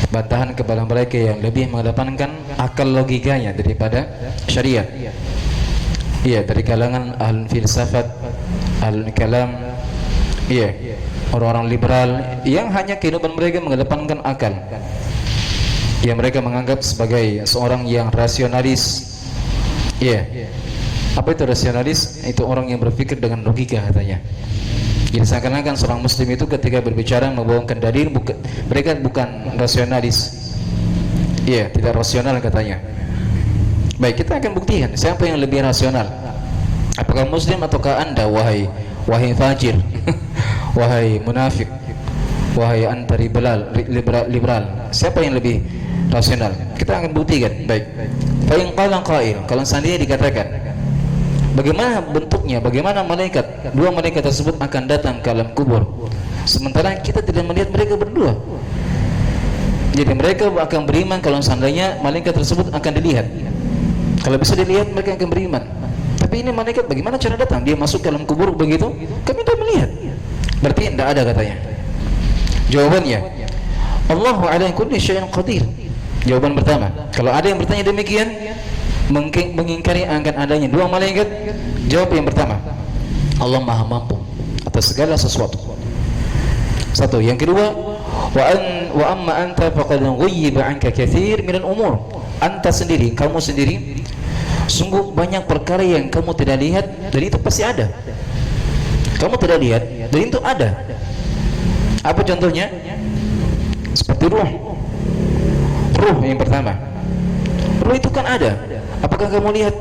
Bantahan kepada mereka yang lebih mengedepankan akal logikanya daripada syariat. Iya, dari kalangan ahli filsafat, ahli kalam. Iya, orang-orang liberal yang hanya kehidupan mereka mengedepankan akal. Yang mereka menganggap sebagai seorang yang rasionalis. Iya. Apa itu rasionalis? Itu orang yang berpikir dengan logika katanya. Jadi seakan-akan seorang muslim itu ketika berbicara membawakan dalil, mereka bukan rasionalis. Iya, tidak rasional katanya. Baik, kita akan buktikan siapa yang lebih rasional. Apakah Muslim ataukah Anda, wahai fajir, wahai munafik, wahai anta liberal. Siapa yang lebih rasional? Kita akan buktikan. Baik. Fa in qala qail, kalau seandainya dikatakan, bagaimana bentuknya, bagaimana dua malaikat tersebut akan datang ke alam kubur, sementara kita tidak melihat mereka berdua. Jadi mereka akan beriman kalau seandainya malaikat tersebut akan dilihat. Kalau bisa dilihat, mereka akan beriman. Tapi ini malaikat bagaimana cara datang? Dia masuk ke alam kubur begitu? Kami tidak melihat. Berarti tidak ada katanya. Jawabannya, Allahu ala kulli syai'in qadir. Jawaban pertama, kalau ada yang bertanya demikian, mengingkari akan adanya dua malaikat, jawab yang pertama, Allah maha mampu atas segala sesuatu. Satu. Yang kedua, wa amma anta faqad ghayyiba anka katsir minal umur. Anta sendiri, kamu sendiri, sungguh banyak perkara yang kamu tidak lihat dan itu pasti ada. Kamu tidak lihat dan itu ada. Apa contohnya? Seperti ruh yang pertama. Ruh itu kan ada. Apakah kamu lihat?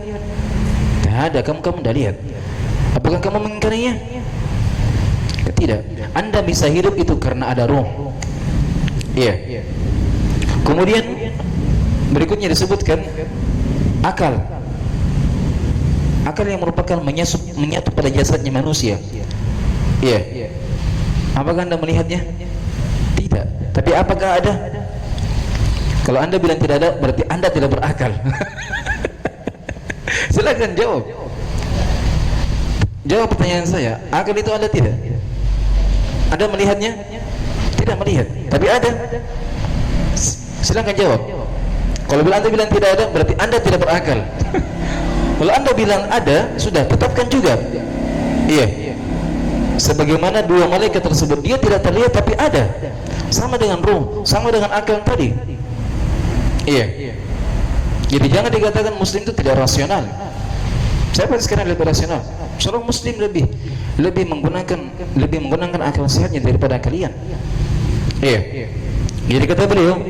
Tidak ada. Kamu tidak lihat. Apakah kamu mengingkarinya? Tidak. Anda bisa hidup itu karena ada ruh. Iya. Kemudian berikutnya disebutkan akal yang merupakan menyatu pada jasadnya manusia. Iya. Apakah Anda melihatnya? Tidak. Tapi apakah ada? Kalau Anda bilang tidak ada, berarti Anda tidak berakal. Silakan jawab. Jawab pertanyaan saya. Akal itu ada tidak? Anda melihatnya? Tidak melihat. Tapi ada. Silakan jawab. Kalau Anda bilang tidak ada, berarti Anda tidak berakal. Kalau Anda bilang ada, sudah tetapkan juga. Iya. Sebagaimana dua malaikat tersebut, dia tidak terlihat tapi ada. Sama dengan ruh, sama dengan akal tadi. Iya. Jadi jangan dikatakan Muslim itu tidak rasional. Siapa yang sekarang lebih rasional? Seorang Muslim lebih menggunakan akal sehatnya daripada kalian. Iya. Jadi kata beliau,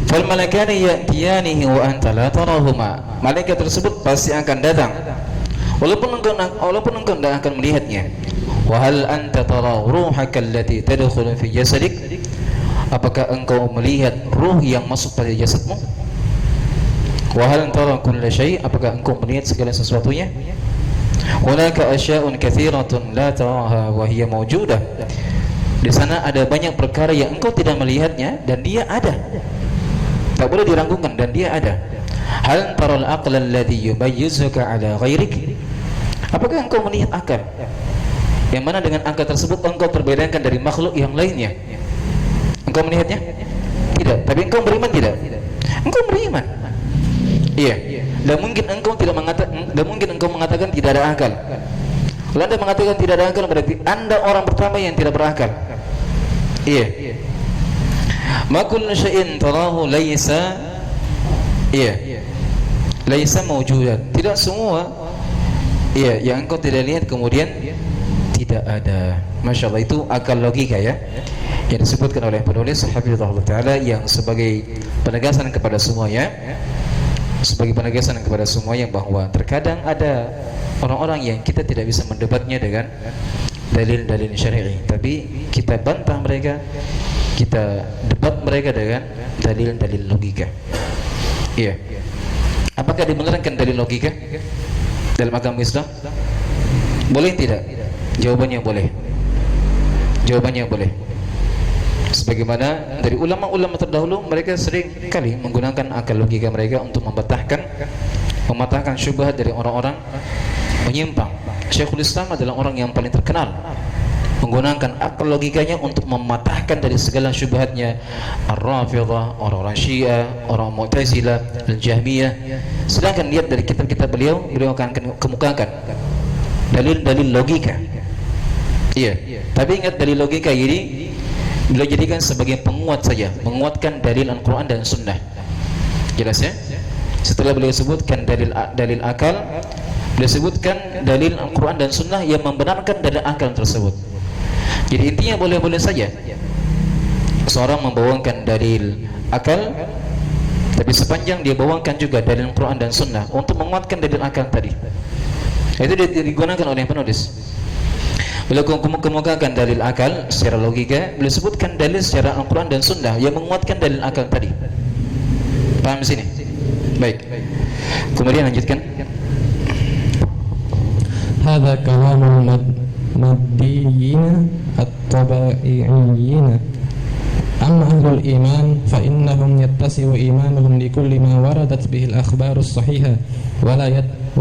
fal malakani ya'tiyanihi wa anta la tarahuma. Malaikat tersebut pasti akan datang walaupun engkau tidak akan melihatnya. Wa hal anta tara ruhaka allati tadkhulu fi jasadik? Apakah engkau melihat ruh yang masuk pada jasadmu? Wa hal tara kulla syai'? Apakah engkau melihat segala sesuatunya? Hunaka asya'un katsiratun la taraha wa hiya mawjudah. Di sana ada banyak perkara yang engkau tidak melihatnya dan dia ada. Tak boleh diragukan dan dia ada. Hal taral aqla alladhi yumayyizuka ala ghairik? Apakah engkau melihat akal yang mana dengan akal tersebut engkau terbedakan dari makhluk yang lainnya? Engkau melihatnya? Tidak. Tapi engkau beriman tidak? Engkau beriman. Iya. Dan mungkin engkau mengatakan tidak ada akal. Kalau Anda mengatakan tidak ada akal, berarti Anda orang pertama yang tidak berakal. Iya. Ma kullu syai'in tarahu laisa mawjudan. Tidak semua yang engkau tidak lihat kemudian tidak ada. Masya Allah, itu akal logika ya, yang disebutkan oleh penulis Hafizahullah Ta'ala, yang sebagai penegasan kepada semuanya, bahwa terkadang ada orang-orang yang kita tidak bisa mendebatnya dengan dalil-dalil syar'i, tapi kita bantah mereka, kita debat mereka dengan dalil-dalil logika. Iya. Apakah dibenarkan dalil logika dalam agama Islam? Boleh tidak? Jawabannya boleh. Sebagaimana dari ulama-ulama terdahulu, mereka sering kali menggunakan akal logika mereka untuk mematahkan syubhat dari orang-orang menyimpang. Syekhul Islam adalah orang yang paling terkenal menggunakan akal logikanya untuk mematahkan dari segala syubhatnya Ar-Rafidhah, orang-orang Syiah, orang Mu'tazilah, Al-Jahmiyah. Sedangkan lihat dari kitab-kitab beliau akan kemukakan dalil-dalil logika. Iya. Tapi ingat, dalil logika ini beliau jadikan sebagai penguat saja, menguatkan dalil Al-Quran dan Sunnah. Jelas ya? Setelah beliau sebutkan dalil akal, beliau sebutkan dalil Al-Quran dan Sunnah yang membenarkan dalil akal tersebut. Jadi intinya boleh-boleh saja seorang membawakan dalil akal Tapi sepanjang dia bawakan juga dalil Quran dan Sunnah untuk menguatkan dalil akal tadi, itu digunakan oleh penulis. Bila kemukakan dalil akal secara logika, bila sebutkan dalil secara Al-Quran dan Sunnah yang menguatkan dalil akal tadi. Paham di sini? Baik. Kemudian lanjutkan. Hadza kalamul maddiyina at-tabai'iyina. Amma ahlul iman fa innahum yattasi'u imanuhum likulli ma waradat bihi al-akhbarus sahihah wa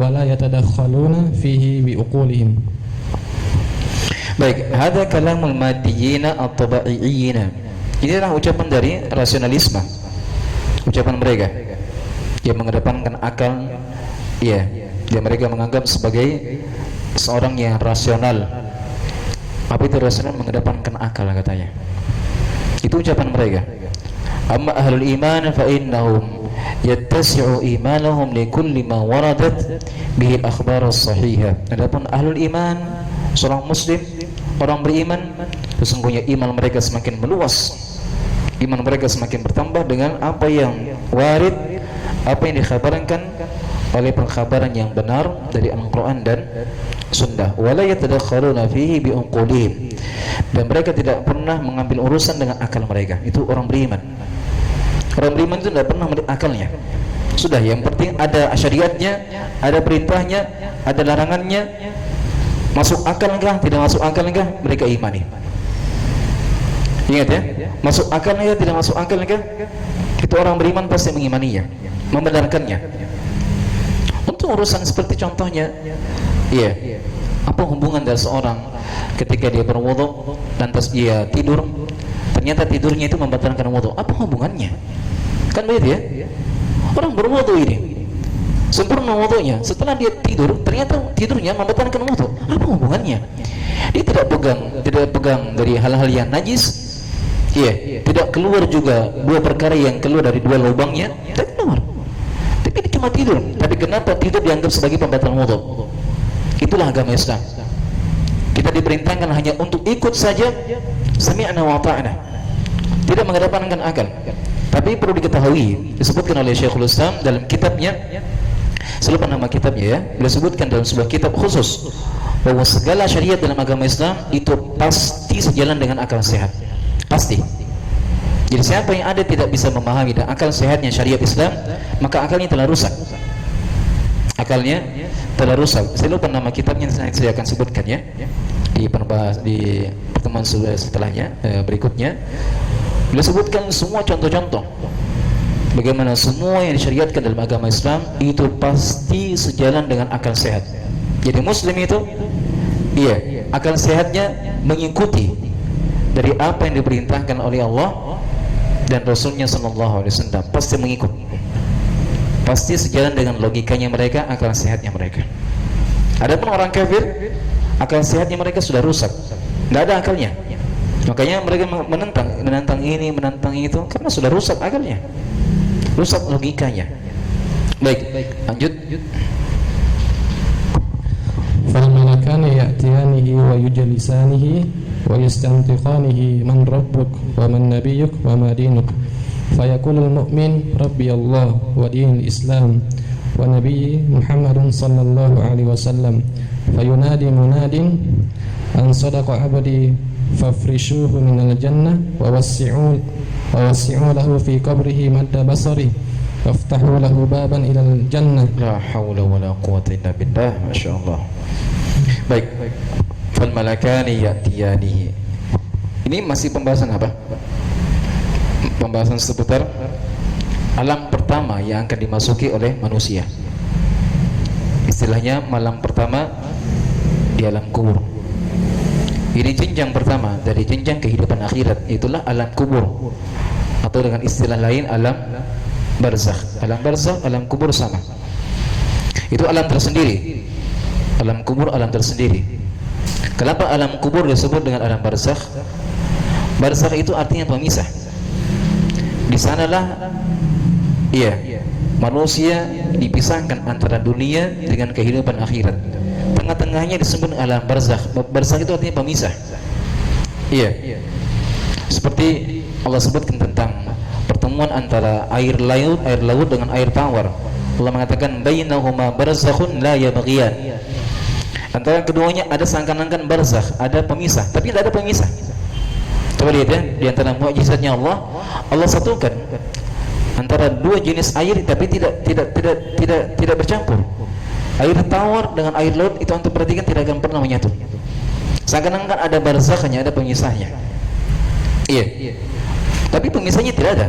la yatadakhaluna fihi bi uqulihim. Baik, hadza kalamul maddiyina at-tabai'iyina. Inilah ucapan dari rasionalisme. Ucapan mereka yang mengedepankan akal, ya, yang mereka menganggap sebagai seorang yang rasional. Apa itu rasional? Mengedepankan akal katanya. Itu ucapan mereka. Amma ahlul iman fa innahum yattasi'u imanuhum likulli ma waradat bihi al-akhbar as-sahihah. Adapun ahlul iman, seorang muslim, orang beriman, sesungguhnya iman mereka semakin meluas. Iman mereka semakin bertambah dengan apa yang warid, apa yang dikhabarkan oleh pengkhabaran yang benar dari Al-Quran dan Sunnah. Wala yatadakhaluna fihi bi unqulihim. Dan mereka tidak pernah mengambil urusan dengan akal mereka. Itu orang beriman. Orang beriman itu tidak pernah melihat akalnya. Sudah, yang penting ada syariatnya, ada perintahnya, ada larangannya. Masuk akal enggak? Tidak masuk akal enggak? Mereka imani. Ingat ya, masuk akal enggak? Tidak masuk akal enggak? Itu orang beriman pasti mengimaninya, membenarkannya. Untuk urusan seperti contohnya, iya, apa hubungan dari seorang ketika dia berwudu lantas dia tidur, ternyata tidurnya itu membatalkan wudu? Apa hubungannya? Kan begitu ya? Orang berwudu ini sempurna wudunya, setelah dia tidur ternyata tidurnya membatalkan wudu. Apa hubungannya? Dia tidak pegang dari hal-hal yang najis. Iya, tidak keluar juga dua perkara yang keluar dari dua lubangnya, tidak keluar. Tapi dia cuma tidur. Tapi kenapa tidur dianggap sebagai pembatal wudu? Itulah agama Islam. Kita diperintahkan hanya untuk ikut saja, sami'na wa ta'na, tidak mengedepankan akal. Tapi perlu diketahui, disebutkan oleh Syekhul Islam dalam kitabnya, saya lupa nama kitabnya ya, beliau sebutkan dalam sebuah kitab khusus bahwa segala syariat dalam agama Islam itu pasti sejalan dengan akal sehat. Pasti. Jadi siapa yang ada tidak bisa memahami dan akal sehatnya syariat Islam, maka akalnya telah rusak. Akalnya telah rusak. Saya lupa nama kitabnya, saya akan sebutkan ya di pertemuan setelahnya, berikutnya. Beliau sebutkan semua contoh-contoh bagaimana semua yang disyariatkan dalam agama Islam itu pasti sejalan dengan akal sehat. Jadi muslim itu, iya, akal sehatnya mengikuti dari apa yang diperintahkan oleh Allah dan Rasulnya Sallallahu Alaihi Wasallam, pasti mengikut, pasti sejalan dengan logikanya mereka, akal sehatnya mereka. Adapun orang kafir, akal sehatnya mereka sudah rusak, nggak ada akalnya. Makanya mereka menentang ini, menentang itu, karena sudah rusak akalnya, rusak logikanya. Baik, lanjut. فالملكان يأتيانه ويجلسانه ويستنطقانه من ربك ومن نبيك وما دينك فيقول المؤمن ربي الله ودين الإسلام ونبي محمد صلى الله عليه وسلم فينادي مناد أن صدق عبدي فافرشوه من الجنة ووسعوا له في قبره مد بصره وافتحوا له بابا إلى الجنة. La haula wala quwwata illa billah. Masyaallah. Baik. Fal malakani ya'tiyanihi. Ini masih pembahasan apa? Pembahasan seputar alam pertama yang akan dimasuki oleh manusia. Istilahnya malam pertama di alam kubur. Ini jenjang pertama dari jenjang kehidupan akhirat, itulah alam kubur, atau dengan istilah lain alam barzakh. Alam barzakh, alam kubur sama. Itu alam tersendiri. Alam kubur alam tersendiri. Kenapa alam kubur disebut dengan alam barzakh? Barzakh itu artinya pemisah. Di sanalah, iya, manusia dipisahkan antara dunia dengan kehidupan akhirat. Tengah-tengahnya disebut alam barzakh. Barzakh itu artinya pemisah. Iya. Seperti Allah sebutkan tentang pertemuan pertemuan antara air laut dengan air tawar. Allah mengatakan bainahuma barzakhun la yabghiyan. Antara keduanya ada seakan-akan barzakh, ada pemisah, tapi tidak ada pemisah. Coba lihat ya, di antara mukjizatnya Allah, Allah satukan antara dua jenis air tapi tidak bercampur. Air tawar dengan air laut itu untuk perhatikan tidak akan pernah menyatu. Seakan-akan ada barzakhnya, ada pemisahnya. Iya. Tapi pemisahnya tidak ada.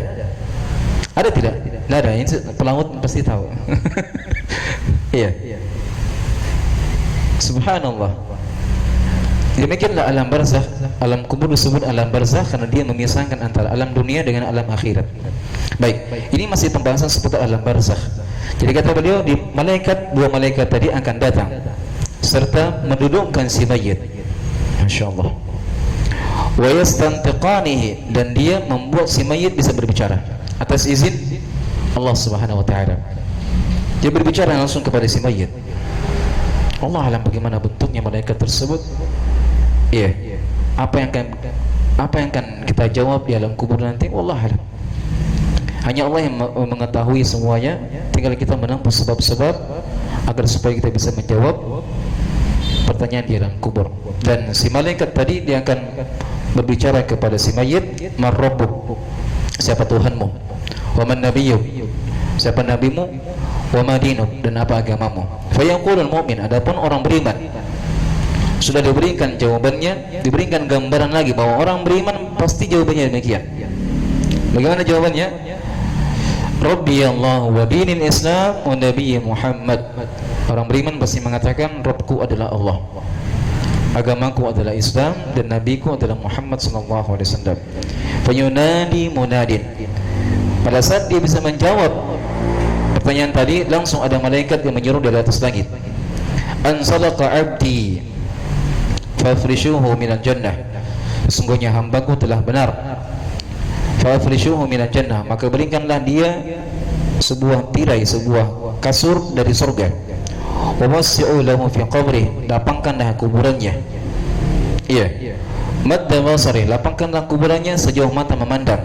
Ada tidak? Tidak ada. Ini pelaut pasti tahu. Iya. Subhanallah. Demikianlah alam barzakh. Alam kubur disebut alam barzakh karena dia memisahkan antara alam dunia dengan alam akhirat. Baik, ini masih pembahasan seputar alam barzakh. Jadi kata beliau, di dua malaikat tadi akan datang serta mendudukkan si mayit. Masya-Allah. Wa yastantiqanihi, dan dia membuat si mayit bisa berbicara atas izin Allah Subhanahu wa taala. Dia berbicara langsung kepada si mayit. Allah alam bagaimana bentuknya malaikat tersebut. Iya. Apa yang akan kita jawab di alam kubur nanti, wallah alam. Hanya Allah yang mengetahui semuanya. Tinggal kita menempuh sebab-sebab agar supaya kita bisa menjawab pertanyaan di alam kubur. Dan si malaikat tadi dia akan berbicara kepada si mayit, "Man rabbuk?" Siapa Tuhanmu? "Wa man nabiyyuk?" Siapa nabimu? "Wa ma dinuk?" Dan apa agamamu? Fa yaqulul mu'min, adapun orang beriman sudah diberikan jawabannya, diberikan gambaran lagi bahwa orang beriman pasti jawabannya demikian. Bagaimana jawabannya? Rabbi Allah wa dinil Islam wa Nabi Muhammad. Orang beriman pasti mengatakan Rabbku adalah Allah, agamaku adalah Islam, dan nabiku adalah Muhammad sallallahu alaihi wasallam. Fayunadi munadin. Pada saat dia bisa menjawab pertanyaan tadi, langsung ada malaikat yang menyeru dari atas langit, an sadaqa abdi fafrishuhu minal jannah. Sesungguhnya hambaku telah benar. Fafrishuhu minal jannah, maka berikanlah dia sebuah tirai, sebuah kasur dari surga. Wa wasi'u lahu fi qabrih, lapangkanlah kuburannya. Iya. Madda basarih, lapangkanlah kuburannya sejauh mata memandang.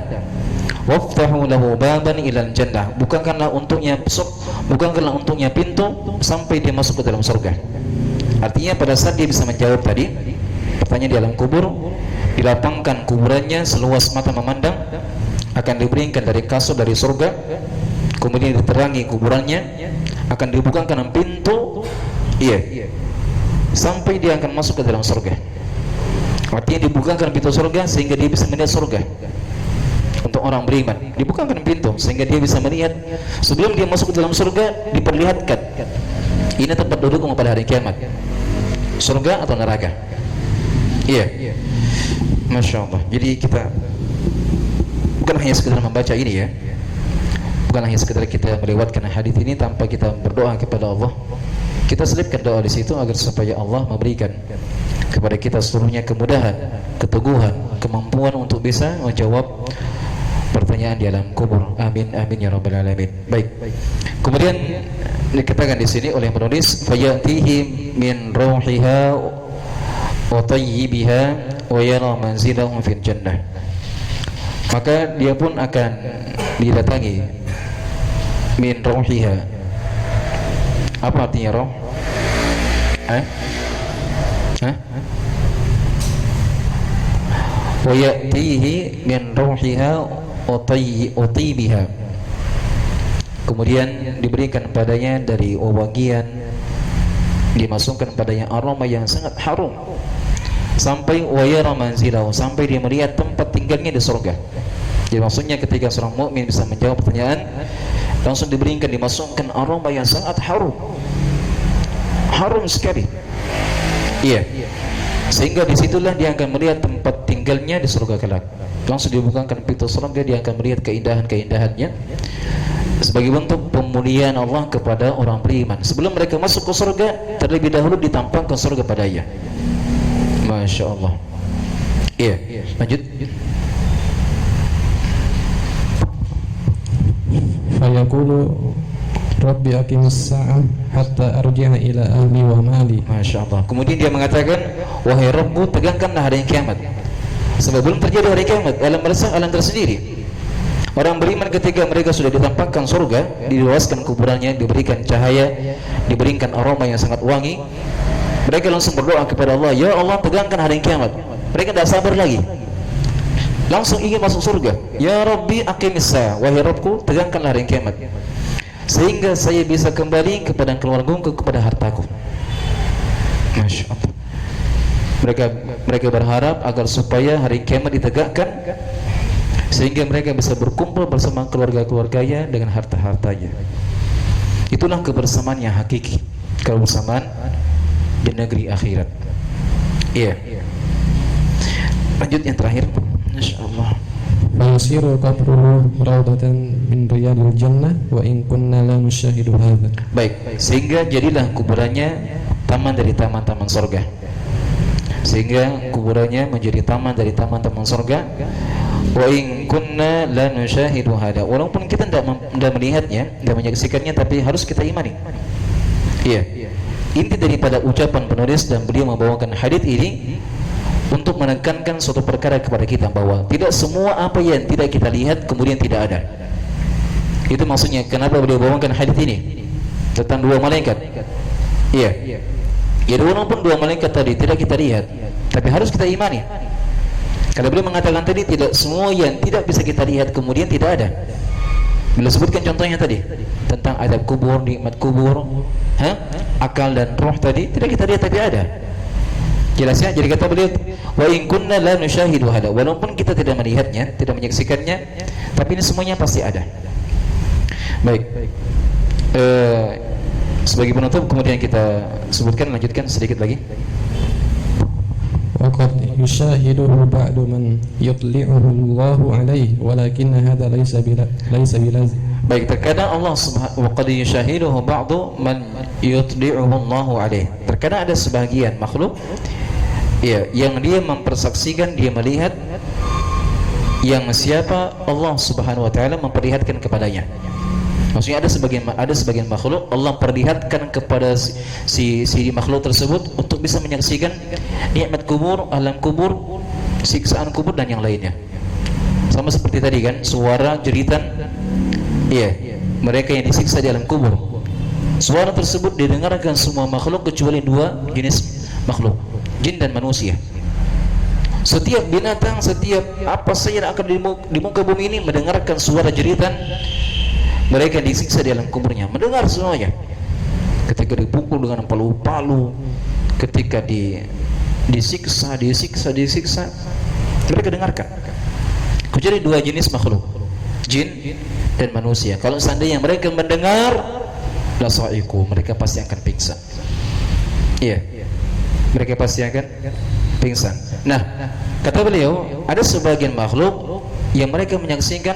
Waftahu lahu baban ilal jannah, bukakanlah untuknya pintu sampai dia masuk ke dalam surga. Artinya pada saat dia bisa menjawab tadi pertanyaan di alam kubur, dilapangkan kuburannya seluas mata memandang, akan diberikan dari kasur dari surga, kemudian diterangi kuburannya, akan dibukakan pintu, sampai dia akan masuk ke dalam surga. Artinya dibukakan pintu surga sehingga dia bisa melihat surga. Untuk orang beriman dibukakan pintu sehingga dia bisa melihat. Sebelum dia masuk ke dalam surga, diperlihatkan ini tempat dudukmu pada hari kiamat, surga atau neraka. Iya. Masya Allah. Jadi kita bukan hanya sekedar membaca ini ya, bukan hanya sekedar kita melewatkan hadis ini tanpa kita berdoa kepada Allah. Kita selipkan doa di situ agar supaya Allah memberikan kepada kita seluruhnya kemudahan, keteguhan, kemampuan untuk bisa menjawab pertanyaan di alam kubur. Amin amin ya rabbal alamin. Baik. Kemudian dikatakan di sini oleh penulis, fayatihi min ruhiha wa tayyibiha wa yara manzilahum fil jannah. Maka dia pun akan didatangi min ruhiha. Apa artinya roh? Wa yatihi min ruhiha wa tayyibiha. Kemudian diberikan padanya dari wewangian, dimasukkan padanya aroma yang sangat harum, sampai wayara manzilahu, sampai dia melihat tempat tinggalnya di surga. Jadi maksudnya ketika seorang mukmin bisa menjawab pertanyaan, langsung dimasukkan aroma yang sangat harum sekali. Iya. Sehingga disitulah dia akan melihat tempat tinggalnya di surga kelak. Langsung dibukakan pintu surga, dia akan melihat keindahan-keindahannya sebagai bentuk pemuliaan Allah kepada orang beriman. Sebelum mereka masuk ke surga, terlebih dahulu ditampakkan surga padanya. Masya Allah. Iya. Lanjut. Fayaqulu Rabbi aqimis sa'ah hatta arji'a ila ahli wa mali. Masya Allah. Kemudian dia mengatakan, wahai Rabbu, tegangkanlah hari kiamat. Sebab belum terjadi hari kiamat, alam barzakh alam tersendiri. Orang beriman ketika mereka sudah ditampakkan surga, diluaskan kuburannya, diberikan cahaya, diberikan aroma yang sangat wangi, mereka langsung berdoa kepada Allah, ya Allah tegangkan hari kiamat. Mereka tidak sabar lagi, langsung ingin masuk surga. Ya Rabbi aqimis sa'a, wahai Rabbku tegangkanlah hari kiamat, sehingga saya bisa kembali kepada keluargaku, kepada hartaku. Masya Allah. Mereka berharap agar supaya hari kiamat ditegakkan, sehingga mereka bisa berkumpul bersama keluarga-keluarganya dengan harta-hartanya. Itulah kebersamaan yang hakiki, kebersamaan di negeri akhirat. Iya. Lanjut yang terakhir. Insyaallah. Fayasiru qabruhu raudatan min riyadil jannah wa in kunna la nusyahidu hadza. Baik, sehingga jadilah kuburannya taman dari taman-taman surga. Sehingga kuburannya menjadi taman dari taman-taman surga. Wa in kunna la nusyahidu hadza. Walaupun kita tidak melihatnya, tidak menyaksikannya, tapi harus kita imani. Iya. Inti daripada ucapan penulis dan beliau membawakan hadis ini untuk menekankan suatu perkara kepada kita, bahwa tidak semua apa yang tidak kita lihat kemudian tidak ada. Itu maksudnya kenapa beliau bawakan hadis ini tentang dua malaikat. Iya. Ya, walaupun dua malaikat tadi tidak kita lihat, tapi harus kita imani. Kalau beliau mengatakan tadi tidak semua yang tidak bisa kita lihat kemudian tidak ada. Beliau sebutkan contohnya tadi tentang adab kubur, nikmat kubur, akal dan roh tadi tidak kita lihat tapi ada. Jelas ya? Jadi kata beliau, wa in kunna la nusyahidu hada, walaupun kita tidak melihatnya, tidak menyaksikannya, tapi ini semuanya pasti ada. Baik. Sebagai penutup kemudian kita sebutkan, lanjutkan sedikit lagi. Wa qad yushahiduhu ba'du man yutli'uhu Allahu alaihi walakin hadha laysa bilazim. Baik, terkadang Allah subhanahu wa qad yushahiduhu ba'du man yutli'uhu Allahu alaihi. Terkadang ada sebagian makhluk yang dia mempersaksikan, dia melihat yang siapa Allah subhanahu wa ta'ala memperlihatkan kepadanya. Maksudnya ada sebagian makhluk Allah perlihatkan kepada si makhluk tersebut untuk bisa menyaksikan nikmat kubur, alam kubur, siksaan kubur dan yang lainnya. Sama seperti tadi kan, suara jeritan mereka yang disiksa di alam kubur. Suara tersebut didengarkan semua makhluk kecuali dua jenis makhluk, jin dan manusia. Setiap binatang, setiap apa saja yang akan di muka bumi ini mendengarkan suara jeritan mereka disiksa di alam kuburnya, mendengar semuanya. Ketika dipukul dengan palu-palu, ketika disiksa, mereka dengarkan. Kecuali dua jenis makhluk, jin dan manusia. Kalau seandainya mereka mendengar, la sa'iqu, mereka pasti akan pingsan. Iya, mereka pasti akan pingsan. Nah, kata beliau, ada sebagian makhluk yang mereka menyaksikan,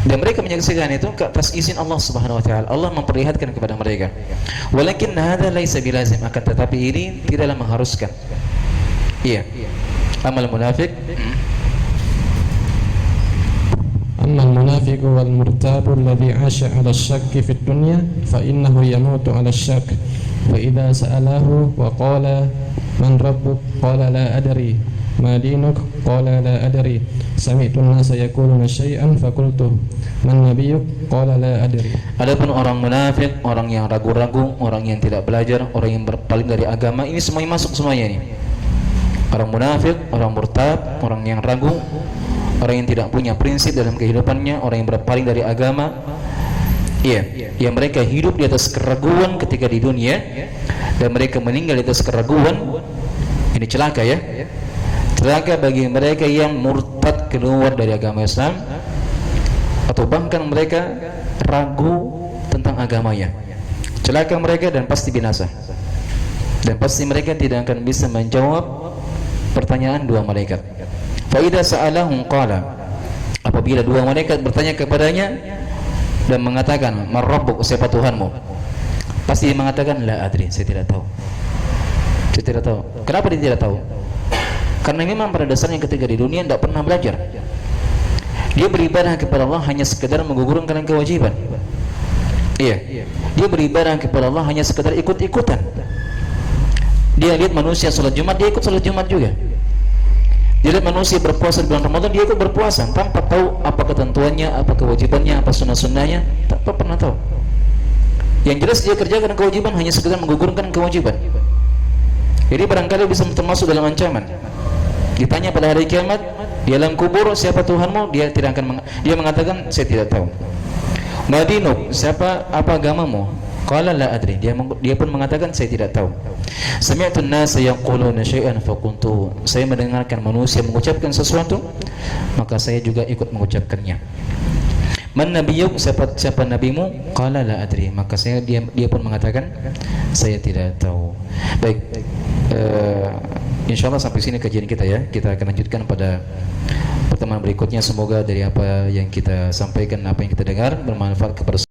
dan mereka menyaksikan itu ke atas izin Allah subhanahu wa ta'ala. Allah memperlihatkan kepada mereka. Walakin hadha laysa bilazim, akan tetapi ini tidaklah mengharuskan. Iya. Amal munafik. Amal munafiq wal murtabu alladhi 'asha 'ala asy-syakki fid dunya fa innahu yamutu 'ala asy-syakk. Fa idza sa'alahu wa qala man rabbuk qala la adri ma dinuk qala la adri sami'tu an-nasa yaquluna syai'an faqultu man nabiyyuk qala la adri. Adapun orang munafik, orang yang ragu-ragu, orang yang tidak belajar, orang yang berpaling dari agama, ini semuanya masuk semuanya ini. Orang munafik, orang murtad, orang yang ragu, orang yang tidak punya prinsip dalam kehidupannya, orang yang berpaling dari agama. Yang mereka hidup di atas keraguan ketika di dunia dan mereka meninggal di atas keraguan. Ini celaka ya. Celaka bagi mereka yang murtad keluar dari agama Islam, atau bahkan mereka ragu tentang agamanya. Celaka mereka dan pasti binasa. Dan pasti mereka tidak akan bisa menjawab pertanyaan dua malaikat. Fa idza sa'alahum qala, apabila dua malaikat bertanya kepadanya dan mengatakan, "Man rabbuk?" siapa Tuhanmu? Pasti dia mengatakan, "La adri," saya tidak tahu. Saya tidak tahu. Kenapa dia tidak tahu? Karena memang pada dasarnya ketika di dunia tidak pernah belajar. Dia beribadah kepada Allah hanya sekedar menggugurkan kewajiban. Dia beribadah kepada Allah hanya sekedar ikut-ikutan. Dia lihat manusia sholat Jumat, dia ikut sholat Jumat juga. Jadi manusia berpuasa di bulan Ramadan, dia ikut berpuasa tanpa tahu apa ketentuannya, apa kewajibannya, apa sunnah-sunnahnya, tanpa pernah tahu. Yang jelas dia kerjakan kewajiban hanya sekedar menggugurkan kewajiban. Jadi barangkali bisa termasuk dalam ancaman. Ditanya pada hari kiamat di alam kubur, siapa Tuhanmu? Dia tidak akan dia mengatakan saya tidak tahu. Madinuk, siapa, apa agamamu? Qala la adri. Dia pun mengatakan saya tidak tahu. Sami'tu an-nasa yaquluna syai'an faqultu. Saya mendengarkan manusia mengucapkan sesuatu, maka saya juga ikut mengucapkannya. Man nabiyyuk, siapa nabimu? Qala la adri. Maka dia pun mengatakan saya tidak tahu. Baik. Insyaallah sampai sini kajian kita ya. Kita akan lanjutkan pada pertemuan berikutnya. Semoga dari apa yang kita sampaikan, apa yang kita dengar bermanfaat kepada